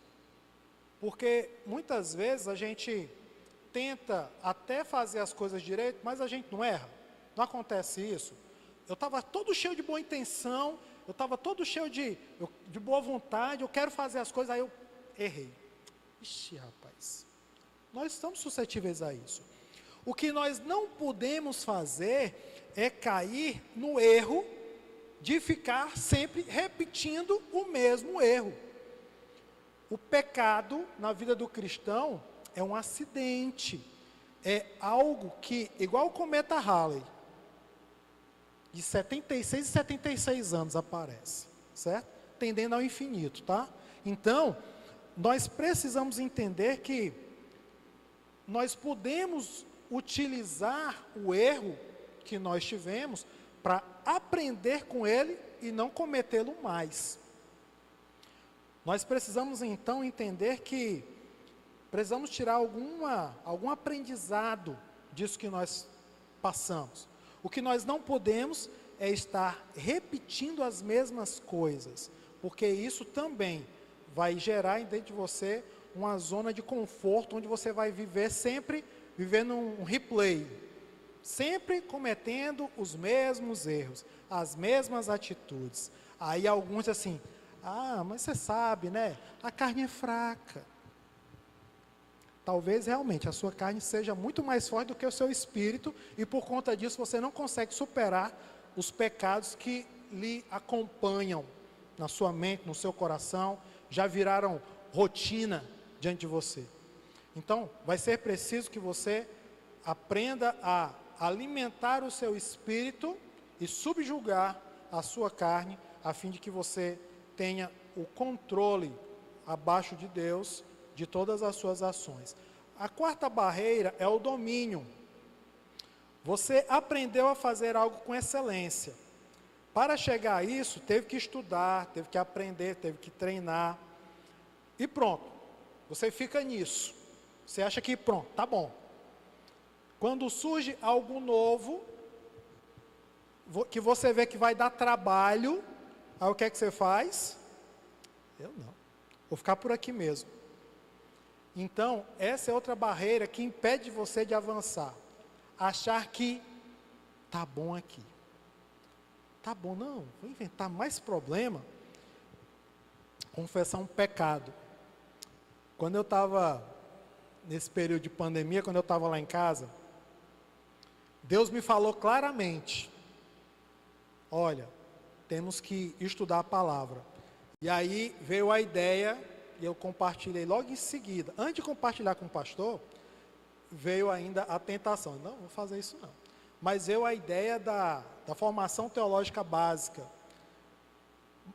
Porque muitas vezes a gente tenta até fazer as coisas direito, mas a gente não erra. Não acontece isso. Eu estava todo cheio de boa intenção, eu estava todo cheio de boa vontade, eu quero fazer as coisas, aí eu errei. Ixi, rapaz, nós estamos suscetíveis a isso. O que nós não podemos fazer é cair no erro de ficar sempre repetindo o mesmo erro. O pecado na vida do cristão é um acidente, é algo que, igual o cometa Halley, de 76 e 76 anos aparece, certo? Tendendo ao infinito, tá? Então, nós precisamos entender que nós podemos utilizar o erro que nós tivemos para aprender com ele e não cometê-lo mais. Nós precisamos então entender que precisamos tirar algum aprendizado disso que nós passamos. O que nós não podemos é estar repetindo as mesmas coisas, porque isso também vai gerar dentro de você uma zona de conforto, onde você vai viver sempre, vivendo um replay, sempre cometendo os mesmos erros, as mesmas atitudes. Aí alguns assim, mas você sabe, né, a carne é fraca. Talvez realmente a sua carne seja muito mais forte do que o seu espírito, e por conta disso você não consegue superar os pecados que lhe acompanham na sua mente, no seu coração, já viraram rotina diante de você. Então, vai ser preciso que você aprenda a alimentar o seu espírito e subjugar a sua carne, a fim de que você tenha o controle abaixo de Deus de todas as suas ações. A quarta barreira é o domínio. Você aprendeu a fazer algo com excelência. Para chegar a isso, teve que estudar, teve que aprender, teve que treinar. E pronto, você fica nisso. Você acha que pronto, tá bom. Quando surge algo novo, que você vê que vai dar trabalho, aí o que é que você faz? Eu não, vou ficar por aqui mesmo. Então, essa é outra barreira que impede você de avançar. Achar que tá bom aqui. Tá bom, não, vou inventar mais problema. Confessar um pecado. Quando eu estava, nesse período de pandemia, quando eu estava lá em casa, Deus me falou claramente, olha, temos que estudar a palavra. E aí veio a ideia, e eu compartilhei logo em seguida. Antes de compartilhar com o pastor, veio ainda a tentação. Não, vou fazer isso não. Mas veio a ideia da formação teológica básica.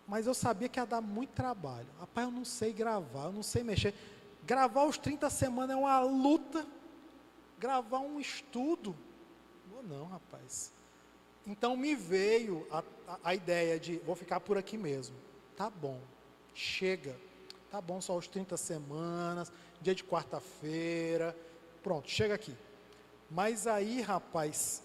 Mas eu sabia que ia dar muito trabalho. Rapaz, eu não sei gravar, eu não sei mexer. Gravar os 30 semanas é uma luta. Gravar um estudo. Não, rapaz. Então me veio a ideia de, vou ficar por aqui mesmo. Tá bom, chega. Tá bom, só os 30 semanas, dia de quarta-feira. Pronto, chega aqui. Mas aí, rapaz,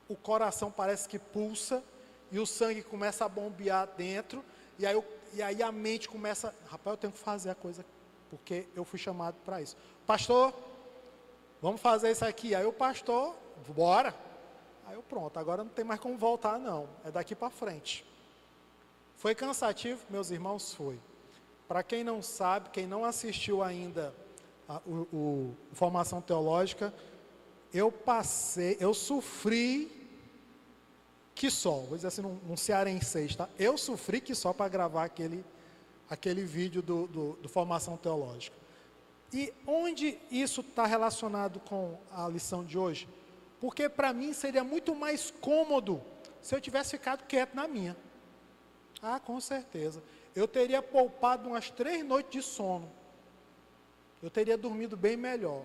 o coração parece que pulsa e o sangue começa a bombear dentro, e aí a mente começa, rapaz, eu tenho que fazer a coisa, porque eu fui chamado para isso. Pastor, vamos fazer isso aqui. Aí o pastor, bora. Aí eu, pronto, agora não tem mais como voltar não, é daqui para frente. Foi cansativo, meus irmãos? Foi. Para quem não sabe, quem não assistiu ainda o Formação Teológica, eu sofri que só, vou dizer assim, num cearense, tá? Eu sofri que só para gravar aquele vídeo do Formação Teológica. E onde isso está relacionado com a lição de hoje? Porque para mim seria muito mais cômodo se eu tivesse ficado quieto na minha. Ah, com certeza. Eu teria poupado umas 3 noites de sono eu teria dormido bem melhor.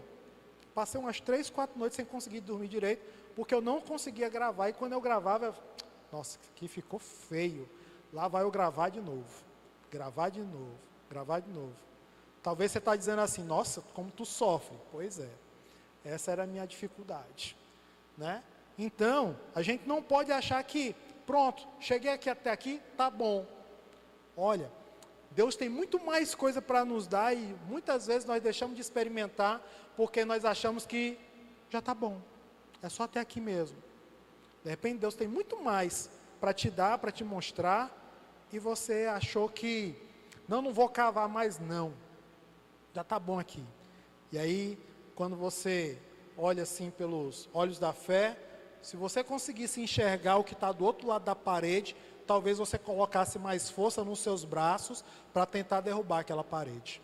Passei umas 3, 4 noites sem conseguir dormir direito, porque eu não conseguia gravar, e quando eu gravava, nossa, aqui ficou feio. Lá vai eu gravar de novo, gravar de novo, gravar de novo. Talvez você está dizendo assim, nossa, como tu sofre. Pois é, essa era a minha dificuldade, né? Então, a gente não pode achar que, pronto, cheguei aqui até aqui, tá bom. Olha, Deus tem muito mais coisa para nos dar e muitas vezes nós deixamos de experimentar porque nós achamos que já está bom, é só até aqui mesmo. De repente Deus tem muito mais para te dar, para te mostrar, e você achou que, não vou cavar mais não, já está bom aqui. E aí, quando você olha assim pelos olhos da fé, se você conseguisse enxergar o que está do outro lado da parede, talvez você colocasse mais força nos seus braços para tentar derrubar aquela parede.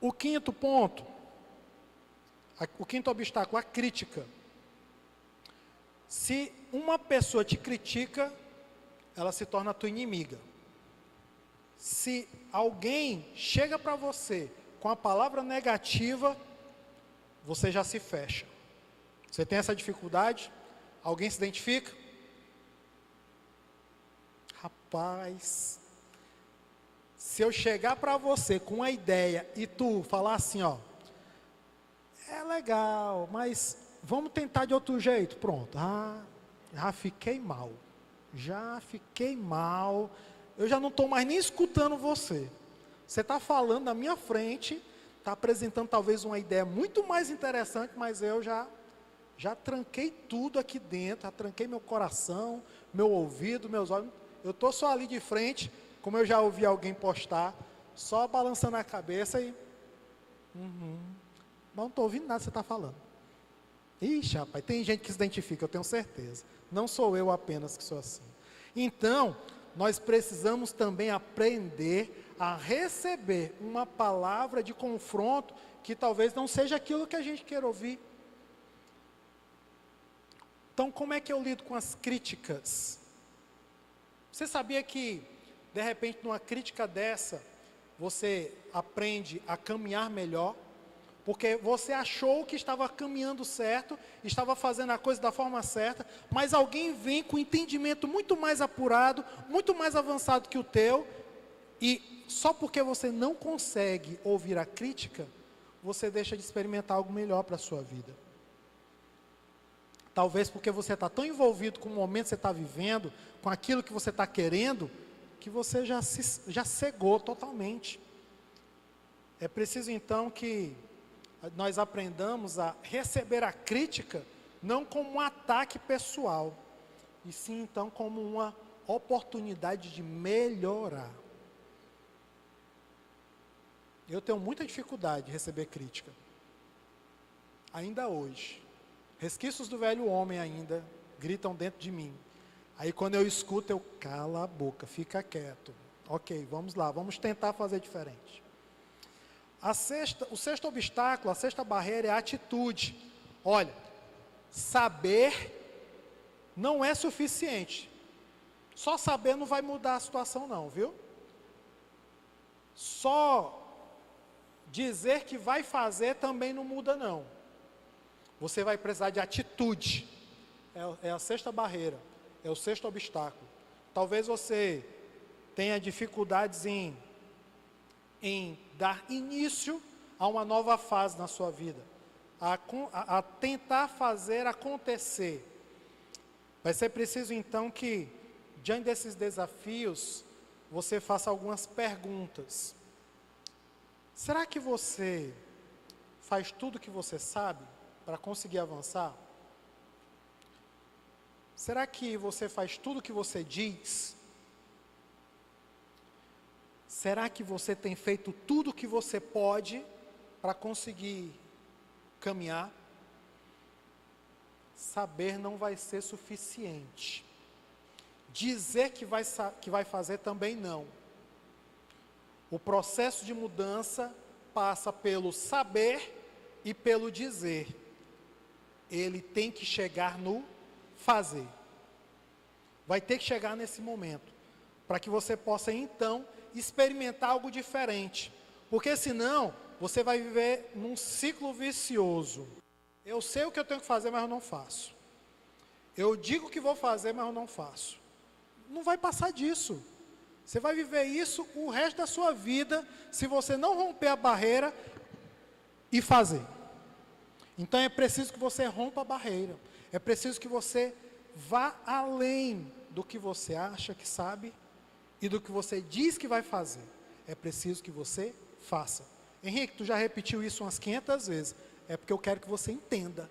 O quinto ponto, o quinto obstáculo, a crítica. Se uma pessoa te critica, ela se torna tua inimiga. Se alguém chega para você com a palavra negativa, você já se fecha. Você tem essa dificuldade? Alguém se identifica? Rapaz, se eu chegar para você com uma ideia e tu falar assim, ó, é legal, mas vamos tentar de outro jeito. Pronto, já fiquei mal. Eu já não estou mais nem escutando você. Você está falando na minha frente, está apresentando talvez uma ideia muito mais interessante, mas eu já tranquei tudo aqui dentro, já tranquei meu coração, meu ouvido, meus olhos. Eu estou só ali de frente, como eu já ouvi alguém postar, só balançando a cabeça e... não estou ouvindo nada que você está falando. Ixi, rapaz, tem gente que se identifica, eu tenho certeza. Não sou eu apenas que sou assim. Então, nós precisamos também aprender a receber uma palavra de confronto que talvez não seja aquilo que a gente quer ouvir. Então, como é que eu lido com as críticas? Você sabia que, de repente, numa crítica dessa, você aprende a caminhar melhor? Porque você achou que estava caminhando certo, estava fazendo a coisa da forma certa, mas alguém vem com entendimento muito mais apurado, muito mais avançado que o teu, e só porque você não consegue ouvir a crítica, você deixa de experimentar algo melhor para a sua vida. Talvez porque você está tão envolvido com o momento que você está vivendo, com aquilo que você está querendo, que você já cegou totalmente. É preciso então que nós aprendamos a receber a crítica, não como um ataque pessoal, e sim então como uma oportunidade de melhorar. Eu tenho muita dificuldade de receber crítica, ainda hoje. Resquícios do velho homem ainda gritam dentro de mim. Aí quando eu escuto, eu calo a boca, fica quieto. Ok, vamos lá, vamos tentar fazer diferente. O sexto obstáculo, a sexta barreira é a atitude. Olha, saber não é suficiente. Só saber não vai mudar a situação não, viu? Só dizer que vai fazer também não muda não. Você vai precisar de atitude. É a sexta barreira, é o sexto obstáculo. Talvez você tenha dificuldades em dar início a uma nova fase na sua vida, a tentar fazer acontecer. Vai ser preciso então que, diante desses desafios, você faça algumas perguntas. Será que você faz tudo o que você sabe para conseguir avançar? Será que você faz tudo o que você diz? Será que você tem feito tudo o que você pode para conseguir caminhar? Saber não vai ser suficiente. Dizer que vai fazer também não. O processo de mudança passa pelo saber e pelo dizer. Ele tem que chegar no fazer. Vai ter que chegar nesse momento. para que você possa então experimentar algo diferente. Porque senão você vai viver num ciclo vicioso. Eu sei o que eu tenho que fazer, mas eu não faço. Eu digo que vou fazer, mas eu não faço. Não vai passar disso. Você vai viver isso o resto da sua vida, se você não romper a barreira e fazer. Então é preciso que você rompa a barreira. É preciso que você vá além do que você acha que sabe e do que você diz que vai fazer. É preciso que você faça. Henrique, tu já repetiu isso umas 500 vezes. É porque eu quero que você entenda.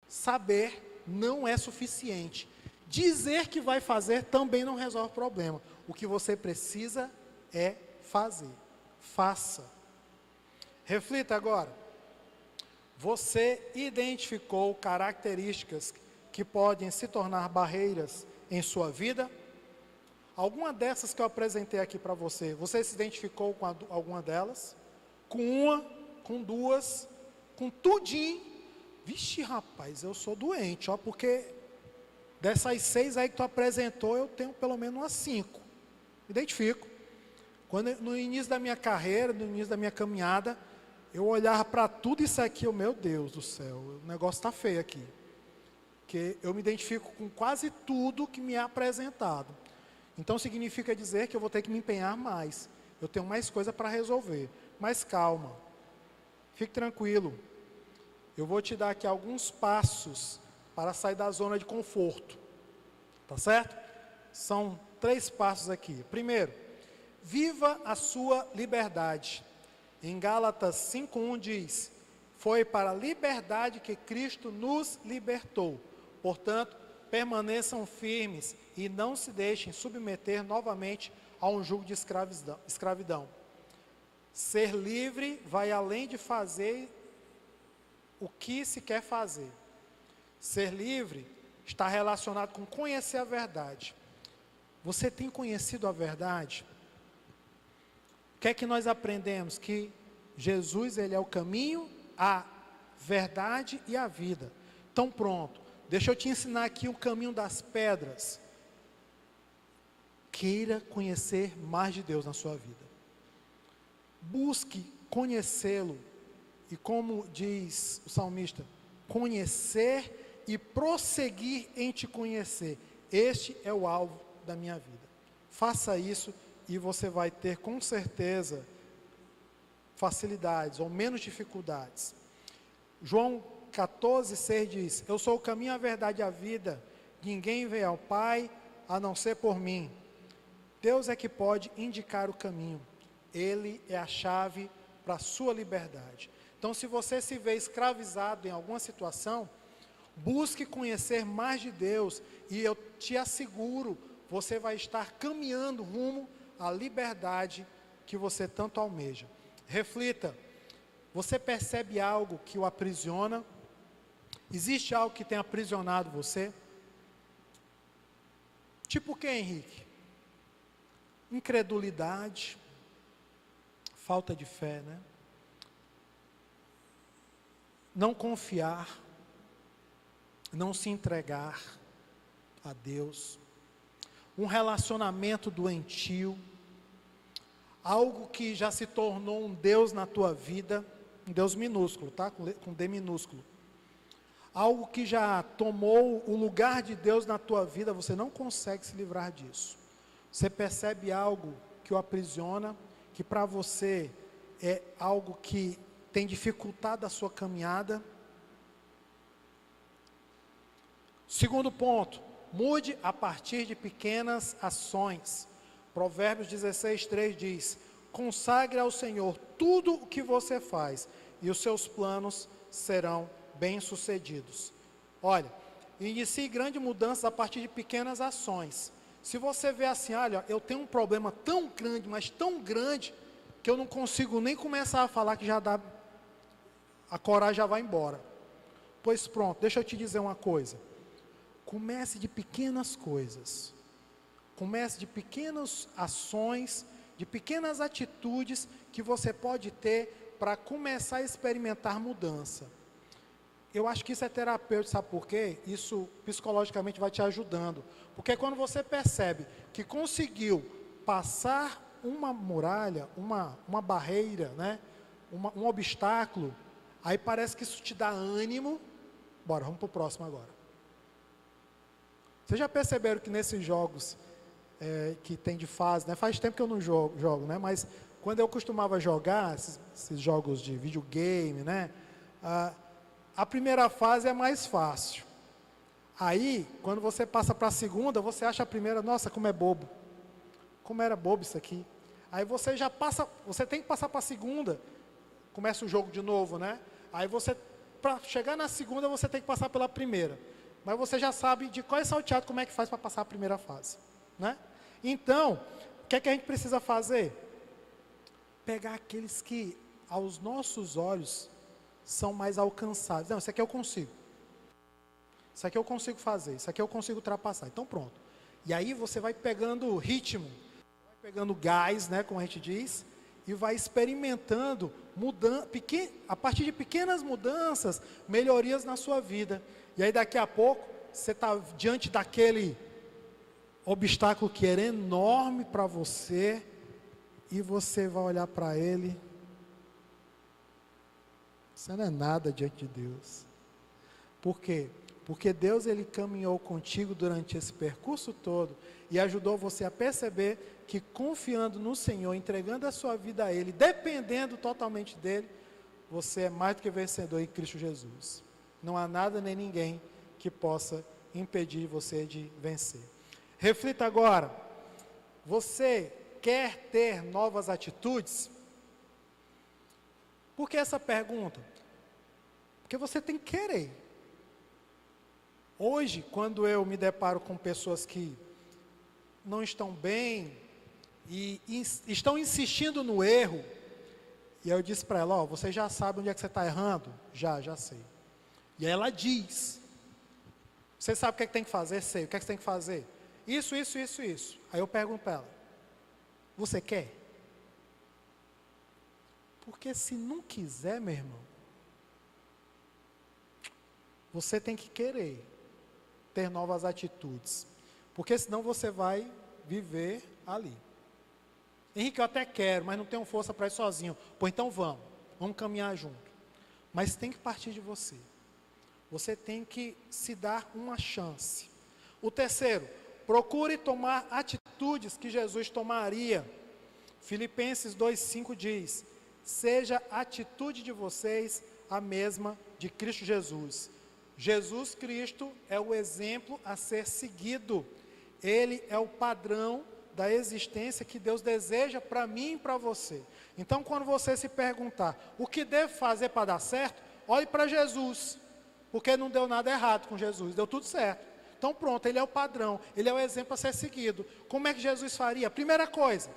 Saber não é suficiente. Dizer que vai fazer também não resolve o problema. O que você precisa é fazer. Faça. Reflita agora. Você identificou características que podem se tornar barreiras em sua vida? Alguma dessas que eu apresentei aqui para você, você se identificou com alguma delas? Com uma, com duas, com tudinho? Vixe, rapaz, eu sou doente, ó, porque dessas 6 aí que tu apresentou, eu tenho pelo menos umas 5. Me identifico. Quando, no início da minha carreira, no início da minha caminhada, eu olhava para tudo isso aqui, meu Deus do céu, o negócio está feio aqui. Porque eu me identifico com quase tudo que me é apresentado. Então significa dizer que eu vou ter que me empenhar mais. Eu tenho mais coisa para resolver. Mas calma, fique tranquilo. Eu vou te dar aqui alguns passos para sair da zona de conforto. Tá certo? São 3 passos aqui. Primeiro, viva a sua liberdade. Em Gálatas 5:1 diz: foi para a liberdade que Cristo nos libertou. Portanto, permaneçam firmes e não se deixem submeter novamente a um jugo de escravidão. Ser livre vai além de fazer o que se quer fazer. Ser livre está relacionado com conhecer a verdade. Você tem conhecido a verdade? O que é que nós aprendemos? Que Jesus, ele é o caminho, a verdade e a vida. Então pronto, deixa eu te ensinar aqui o caminho das pedras. Queira conhecer mais de Deus na sua vida. Busque conhecê-lo. E como diz o salmista, conhecer e prosseguir em te conhecer. Este é o alvo da minha vida. Faça isso e você vai ter com certeza facilidades ou menos dificuldades. João 14:6 diz: eu sou o caminho, a verdade e a vida. Ninguém vem ao Pai a não ser por mim. Deus é que pode indicar o caminho. Ele é a chave para a sua liberdade. Então, se você se vê escravizado em alguma situação, busque conhecer mais de Deus e eu te asseguro, você vai estar caminhando rumo à liberdade que você tanto almeja. Reflita, você percebe algo que o aprisiona? Existe algo que tem aprisionado você? Tipo o que, Henrique? Incredulidade, falta de fé, né? Não confiar, não se entregar a Deus, um relacionamento doentio, algo que já se tornou um Deus na tua vida, um Deus minúsculo, tá? Com D minúsculo. Algo que já tomou o lugar de Deus na tua vida, você não consegue se livrar disso. Você percebe algo que o aprisiona, que para você é algo que tem dificultado a sua caminhada. Segundo ponto, mude a partir de pequenas ações. Provérbios 16:3 diz: consagre ao Senhor tudo o que você faz, e os seus planos serão bem-sucedidos. Olha, inicie grandes mudanças a partir de pequenas ações. Se você vê assim, olha, eu tenho um problema tão grande, mas tão grande, que eu não consigo nem começar a falar, que já dá, a coragem já vai embora. Pois pronto, deixa eu te dizer uma coisa. Comece de pequenas coisas. Comece de pequenas ações, de pequenas atitudes que você pode ter para começar a experimentar mudança. eu acho que isso é terapêutico, sabe por quê? Isso psicologicamente vai te ajudando. Porque quando você percebe que conseguiu passar uma muralha, uma barreira, né? Um obstáculo, aí parece que isso te dá ânimo. Bora, vamos para o próximo agora. Vocês já perceberam que nesses jogos que tem de fase, né? Faz tempo que eu não jogo, né? Mas quando eu costumava jogar esses jogos de videogame, né? A primeira fase é mais fácil. Aí, quando você passa para a segunda, você acha a primeira, nossa, como é bobo. Como era bobo isso aqui. Aí você já passa, você tem que passar para a segunda, começa o jogo de novo, né? Aí você, para chegar na segunda, você tem que passar pela primeira. Mas você já sabe de qual é salteado, como é que faz para passar a primeira fase, né? Então, o que é que a gente precisa fazer? Pegar aqueles que, aos nossos olhos, são mais alcançáveis. Não, isso aqui eu consigo. Isso aqui eu consigo fazer. Isso aqui eu consigo ultrapassar. Então pronto. E aí você vai pegando ritmo, vai pegando gás, né, como a gente diz, e vai experimentando, a partir de pequenas mudanças, melhorias na sua vida. E aí daqui a pouco, você está diante daquele obstáculo que era enorme para você, e você vai olhar para ele. Você não é nada diante de Deus. Por quê? Porque Deus, Ele caminhou contigo durante esse percurso todo e ajudou você a perceber que confiando no Senhor, entregando a sua vida a Ele, dependendo totalmente dEle, você é mais do que vencedor em Cristo Jesus. Não há nada nem ninguém que possa impedir você de vencer. Reflita agora, você quer ter novas atitudes? Por que essa pergunta? Porque você tem que querer. Hoje, quando eu me deparo com pessoas que não estão bem e estão insistindo no erro, e eu disse para ela, ó, você já sabe onde é que você está errando? Já sei. E aí ela diz, você sabe o que é que tem que fazer? Sei. O que é que você tem que fazer? Isso. Aí eu pergunto para ela, você quer? Porque se não quiser, meu irmão, você tem que querer ter novas atitudes, porque senão você vai viver ali. Henrique, eu até quero, mas não tenho força para ir sozinho. Pô, então vamos caminhar junto. Mas tem que partir de você. Você tem que se dar uma chance. O terceiro, procure tomar atitudes que Jesus tomaria. Filipenses 2,5 diz, seja a atitude de vocês a mesma de Cristo Jesus. Jesus Cristo é o exemplo a ser seguido. Ele é o padrão da existência que Deus deseja para mim e para você. Então, quando você se perguntar, o que devo fazer para dar certo? Olhe para Jesus, porque não deu nada errado com Jesus, deu tudo certo. Então pronto, Ele é o padrão, Ele é o exemplo a ser seguido. Como é que Jesus faria? Primeira coisa,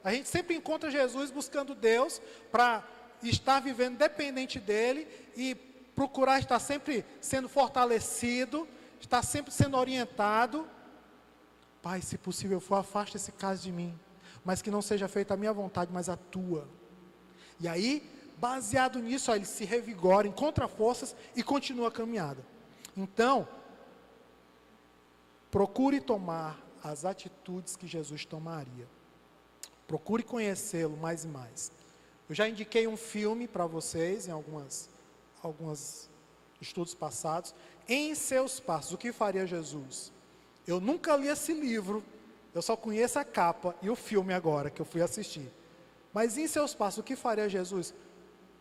a gente sempre encontra Jesus buscando Deus para estar vivendo dependente dEle e procurar estar sempre sendo fortalecido, estar sempre sendo orientado. Pai, se possível for, afasta esse caso de mim, mas que não seja feita a minha vontade, mas a tua. E aí, baseado nisso, ele se revigora, encontra forças e continua a caminhada. Então, procure tomar as atitudes que Jesus tomaria. Procure conhecê-lo mais e mais. Eu já indiquei um filme para vocês em alguns estudos passados. Em seus passos, o que faria Jesus? Eu nunca li esse livro, eu só conheço a capa e o filme agora, que eu fui assistir. Mas em seus passos, o que faria Jesus?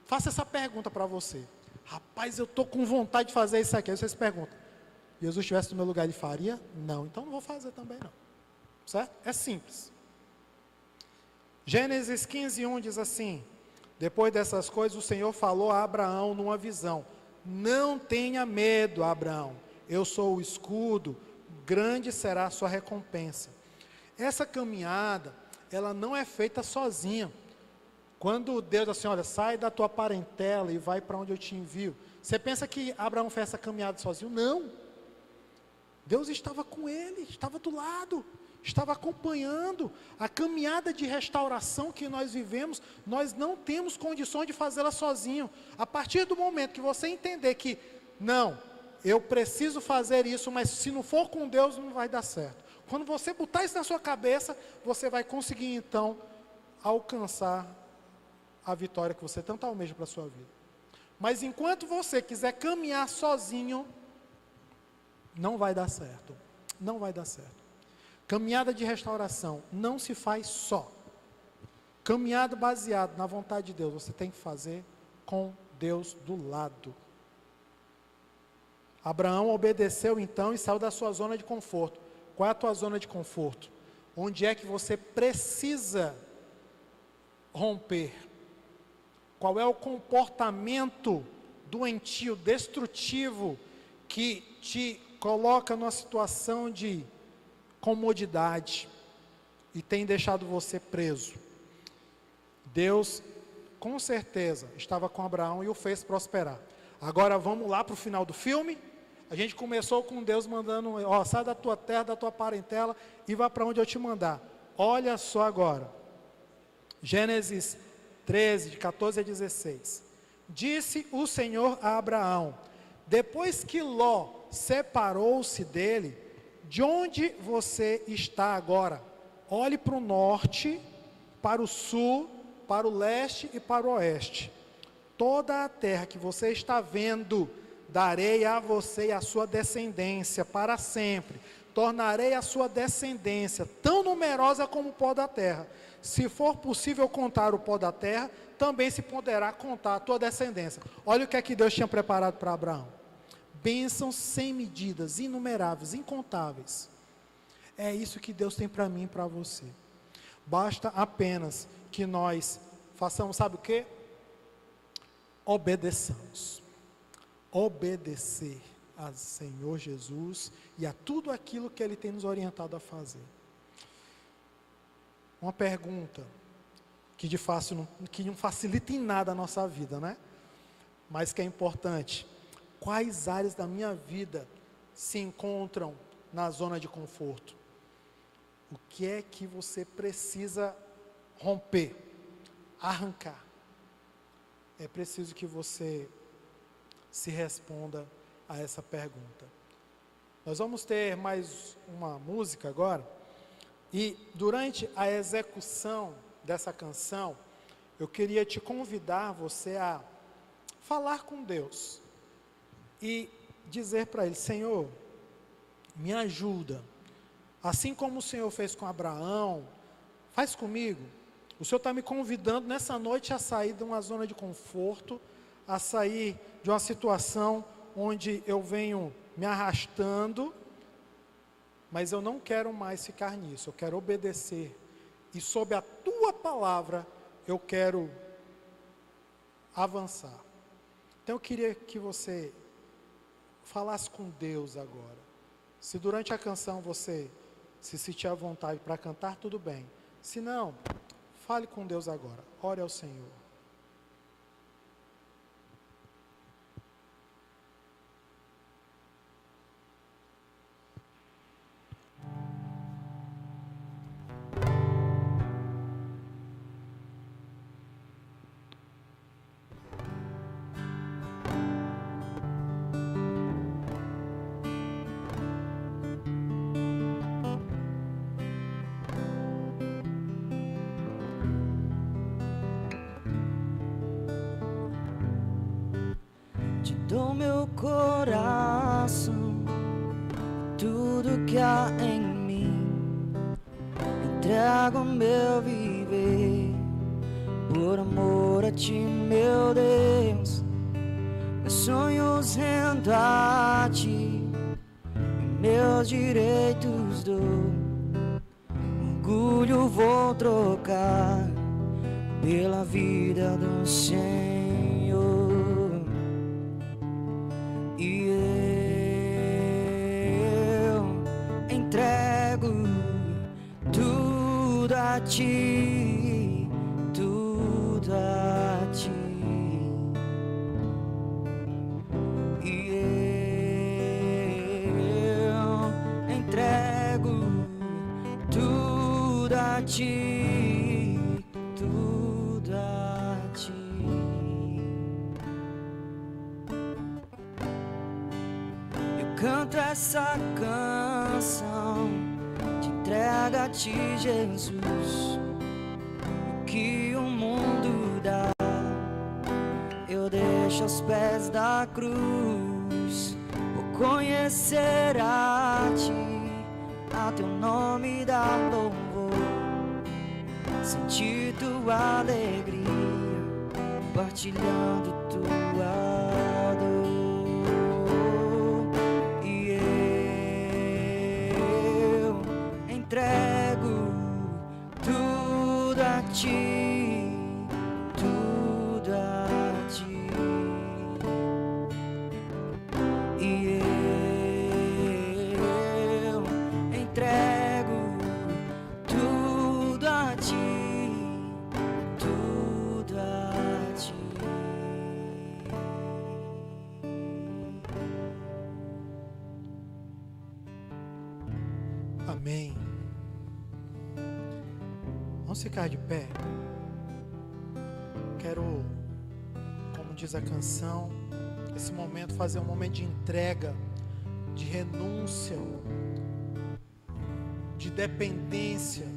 Faça essa pergunta para você. Rapaz, eu estou com vontade de fazer isso aqui. Aí você se pergunta, Jesus estivesse no meu lugar, ele faria? Não, então não vou fazer também não. Certo? É simples. Gênesis 15:1 diz assim, depois dessas coisas o Senhor falou a Abraão numa visão, não tenha medo, Abraão, eu sou o escudo, grande será a sua recompensa. Essa caminhada, ela não é feita sozinha. Quando Deus diz assim, olha, sai da tua parentela e vai para onde eu te envio. Você pensa que Abraão fez essa caminhada sozinho? Não. Deus estava com ele, estava do lado, estava acompanhando. A caminhada de restauração que nós vivemos, nós não temos condições de fazê-la sozinho. A partir do momento que você entender que Não, eu preciso fazer isso, mas se não for com Deus não vai dar certo. Quando você botar isso na sua cabeça, você vai conseguir então alcançar a vitória que você tanto almeja para a sua vida. Mas enquanto você quiser caminhar sozinho, não vai dar certo. Não vai dar certo. Caminhada de restauração não se faz só. Caminhada baseada na vontade de Deus, você tem que fazer com Deus do lado. Abraão obedeceu então e saiu da sua zona de conforto. Qual é a tua zona de conforto? Onde é que você precisa romper? Qual é o comportamento doentio, destrutivo, que te coloca numa situação de comodidade e tem deixado você preso? Deus, com certeza, estava com Abraão e o fez prosperar. Agora vamos lá para o final do filme. A gente começou com Deus mandando, ó, sai da tua terra, da tua parentela e vá para onde eu te mandar. Olha só agora. Gênesis 13, de 14 a 16. Disse o Senhor a Abraão, depois que Ló separou-se dele, de onde você está agora? Olhe para o norte, para o sul, para o leste e para o oeste. Toda a terra que você está vendo, darei a você e a sua descendência para sempre. Tornarei a sua descendência tão numerosa como o pó da terra. Se for possível contar o pó da terra, também se poderá contar a tua descendência. Olha o que é que Deus tinha preparado para Abraão. Bênçãos sem medidas, inumeráveis, incontáveis. É isso que Deus tem para mim e para você. Basta apenas que nós façamos, sabe o quê? Obedeçamos. Obedecer a Senhor Jesus e a tudo aquilo que Ele tem nos orientado a fazer. Uma pergunta que não facilita em nada a nossa vida, né? Mas que é importante. Quais áreas da minha vida se encontram na zona de conforto? O que é que você precisa romper, arrancar? É preciso que você se responda a essa pergunta. Nós vamos ter mais uma música agora, e durante a execução dessa canção, eu queria te convidar você a falar com Deus e dizer para Ele, Senhor, me ajuda, assim como o Senhor fez com Abraão, faz comigo. O Senhor está me convidando nessa noite a sair de uma zona de conforto, a sair de uma situação onde eu venho me arrastando, mas eu não quero mais ficar nisso, eu quero obedecer, e sob a tua palavra, eu quero avançar. Então eu queria que você falasse com Deus agora. Se durante a canção você se sentir à vontade para cantar, tudo bem. Se não, fale com Deus agora, ore ao Senhor. Do meu coração, tudo que há em mim, entrego meu viver, por amor a Ti, meu Deus. Meus sonhos rendo a Ti, e meus direitos dou, orgulho vou trocar pela vida do Senhor. E eu entrego tudo a Ti, tudo a Ti. E eu entrego tudo a Ti, tudo a Ti. canto essa canção de entrega a ti, Jesus. O que o mundo dá, eu deixo aos pés da cruz. Vou conhecer a ti, a teu nome dar louvor, sentir tua alegria, compartilhando tua dor. E eu entrego tudo a ti, tudo a ti. E eu entrego tudo a ti, tudo a ti. Amém. Vamos ficar de pé. Quero, como diz a canção, esse momento fazer um momento de entrega, de renúncia, de dependência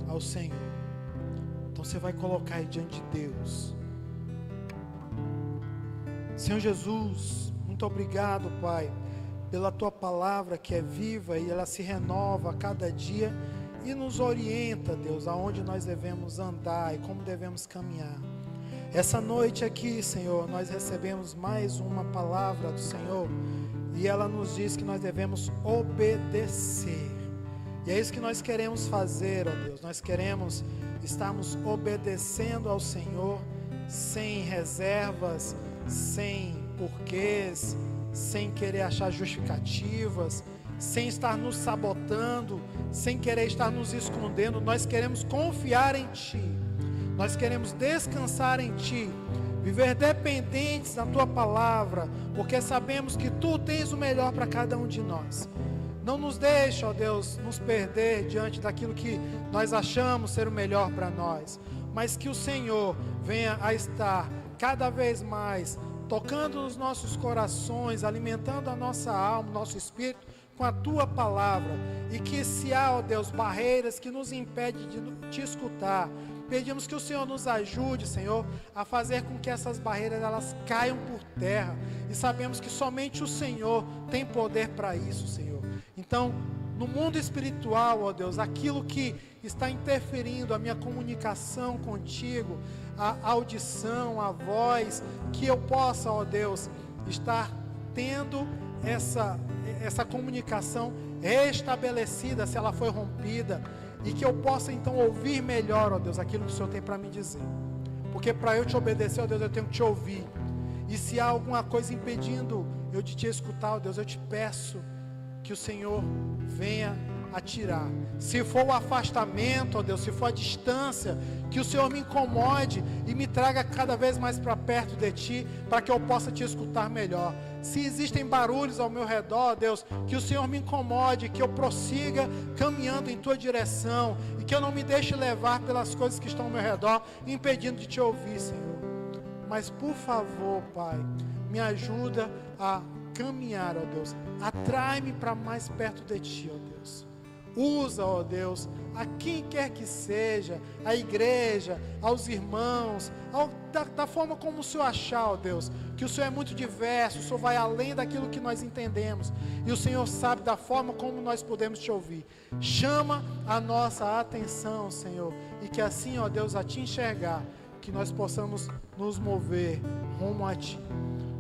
ao Senhor. Então você vai colocar aí diante de Deus. Senhor Jesus, muito obrigado, Pai, pela Tua palavra que é viva e ela se renova a cada dia e nos orienta, Deus, aonde nós devemos andar e como devemos caminhar. Essa noite aqui, Senhor, nós recebemos mais uma palavra do Senhor e ela nos diz que nós devemos obedecer. E é isso que nós queremos fazer, ó Deus. Nós queremos estarmos obedecendo ao Senhor sem reservas, sem porquês, sem querer achar justificativas, sem estar nos sabotando, sem querer estar nos escondendo. Nós queremos confiar em Ti, nós queremos descansar em Ti, viver dependentes da Tua palavra, porque sabemos que Tu tens o melhor para cada um de nós. Não nos deixa, ó Deus, nos perder diante daquilo que nós achamos ser o melhor para nós, mas que o Senhor venha a estar cada vez mais tocando nos nossos corações, alimentando a nossa alma, nosso espírito com a Tua palavra. E que se há, ó Deus, barreiras que nos impedem de Te escutar, pedimos que o Senhor nos ajude, Senhor, a fazer com que essas barreiras elas caiam por terra. E sabemos que somente o Senhor tem poder para isso, Senhor. Então, no mundo espiritual, ó Deus, aquilo que está interferindo a minha comunicação contigo, a audição, a voz, que eu possa, ó Deus, estar tendo essa comunicação restabelecida, se ela foi rompida, e que eu possa então ouvir melhor, ó Deus, aquilo que o Senhor tem para me dizer. Porque para eu te obedecer, ó Deus, eu tenho que te ouvir. E se há alguma coisa impedindo eu de te escutar, ó Deus, eu te peço que o Senhor venha a tirar. Se for o afastamento, ó Deus, se for a distância, que o Senhor me incomode e me traga cada vez mais para perto de Ti, para que eu possa Te escutar melhor. Se existem barulhos ao meu redor, Deus, que o Senhor me incomode, que eu prossiga caminhando em Tua direção, e que eu não me deixe levar pelas coisas que estão ao meu redor, impedindo de Te ouvir, Senhor. Mas por favor, Pai, me ajuda a caminhar, ó Deus, atrai-me para mais perto de Ti, ó Deus. Usa, ó Deus, a quem quer que seja, a igreja, aos irmãos, da forma como o Senhor achar, ó Deus, que o Senhor é muito diverso, o Senhor vai além daquilo que nós entendemos, e o Senhor sabe da forma como nós podemos Te ouvir. Chama a nossa atenção, Senhor, e que assim, ó Deus, a Te enxergar, que nós possamos nos mover rumo a Ti.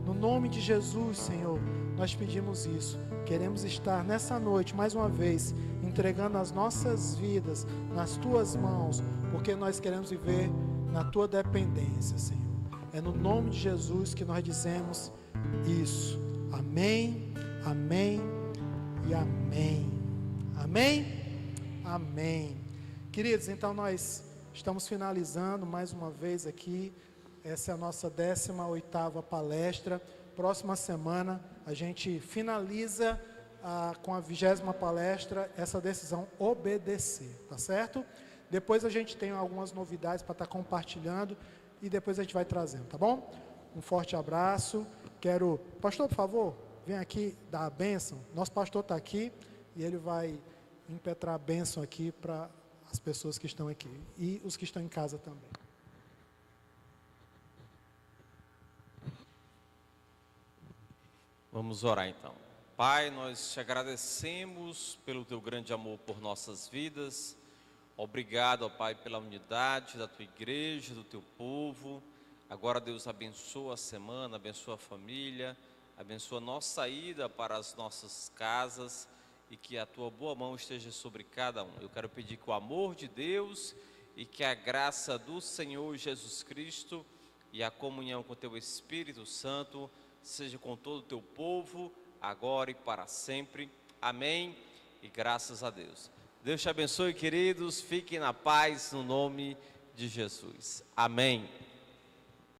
No nome de Jesus, Senhor, nós pedimos isso. Queremos estar nessa noite, mais uma vez, entregando as nossas vidas nas Tuas mãos, porque nós queremos viver na Tua dependência, Senhor. É no nome de Jesus que nós dizemos isso. Amém, amém e amém. Amém? Amém. Queridos, então nós estamos finalizando mais uma vez aqui. Essa é a nossa 18ª palestra. Próxima semana a gente finaliza com a 20ª palestra essa decisão obedecer, tá certo? Depois a gente tem algumas novidades para estar compartilhando e depois a gente vai trazendo, tá bom? Um forte abraço. Pastor, por favor. vem aqui dar a bênção. Nosso pastor está aqui e ele vai impetrar a bênção aqui para as pessoas que estão aqui e os que estão em casa também. Vamos orar então. Pai, nós te agradecemos pelo teu grande amor por nossas vidas. Obrigado, ó Pai, pela unidade da tua igreja, do teu povo. Agora, Deus, abençoa a semana, abençoa a família, abençoa a nossa ida para as nossas casas e que a tua boa mão esteja sobre cada um. Eu quero pedir que o amor de Deus e que a graça do Senhor Jesus Cristo e a comunhão com o teu Espírito Santo seja com todo o teu povo, agora e para sempre. Amém e graças a Deus. Deus te abençoe, queridos. Fiquem na paz no nome de Jesus. Amém.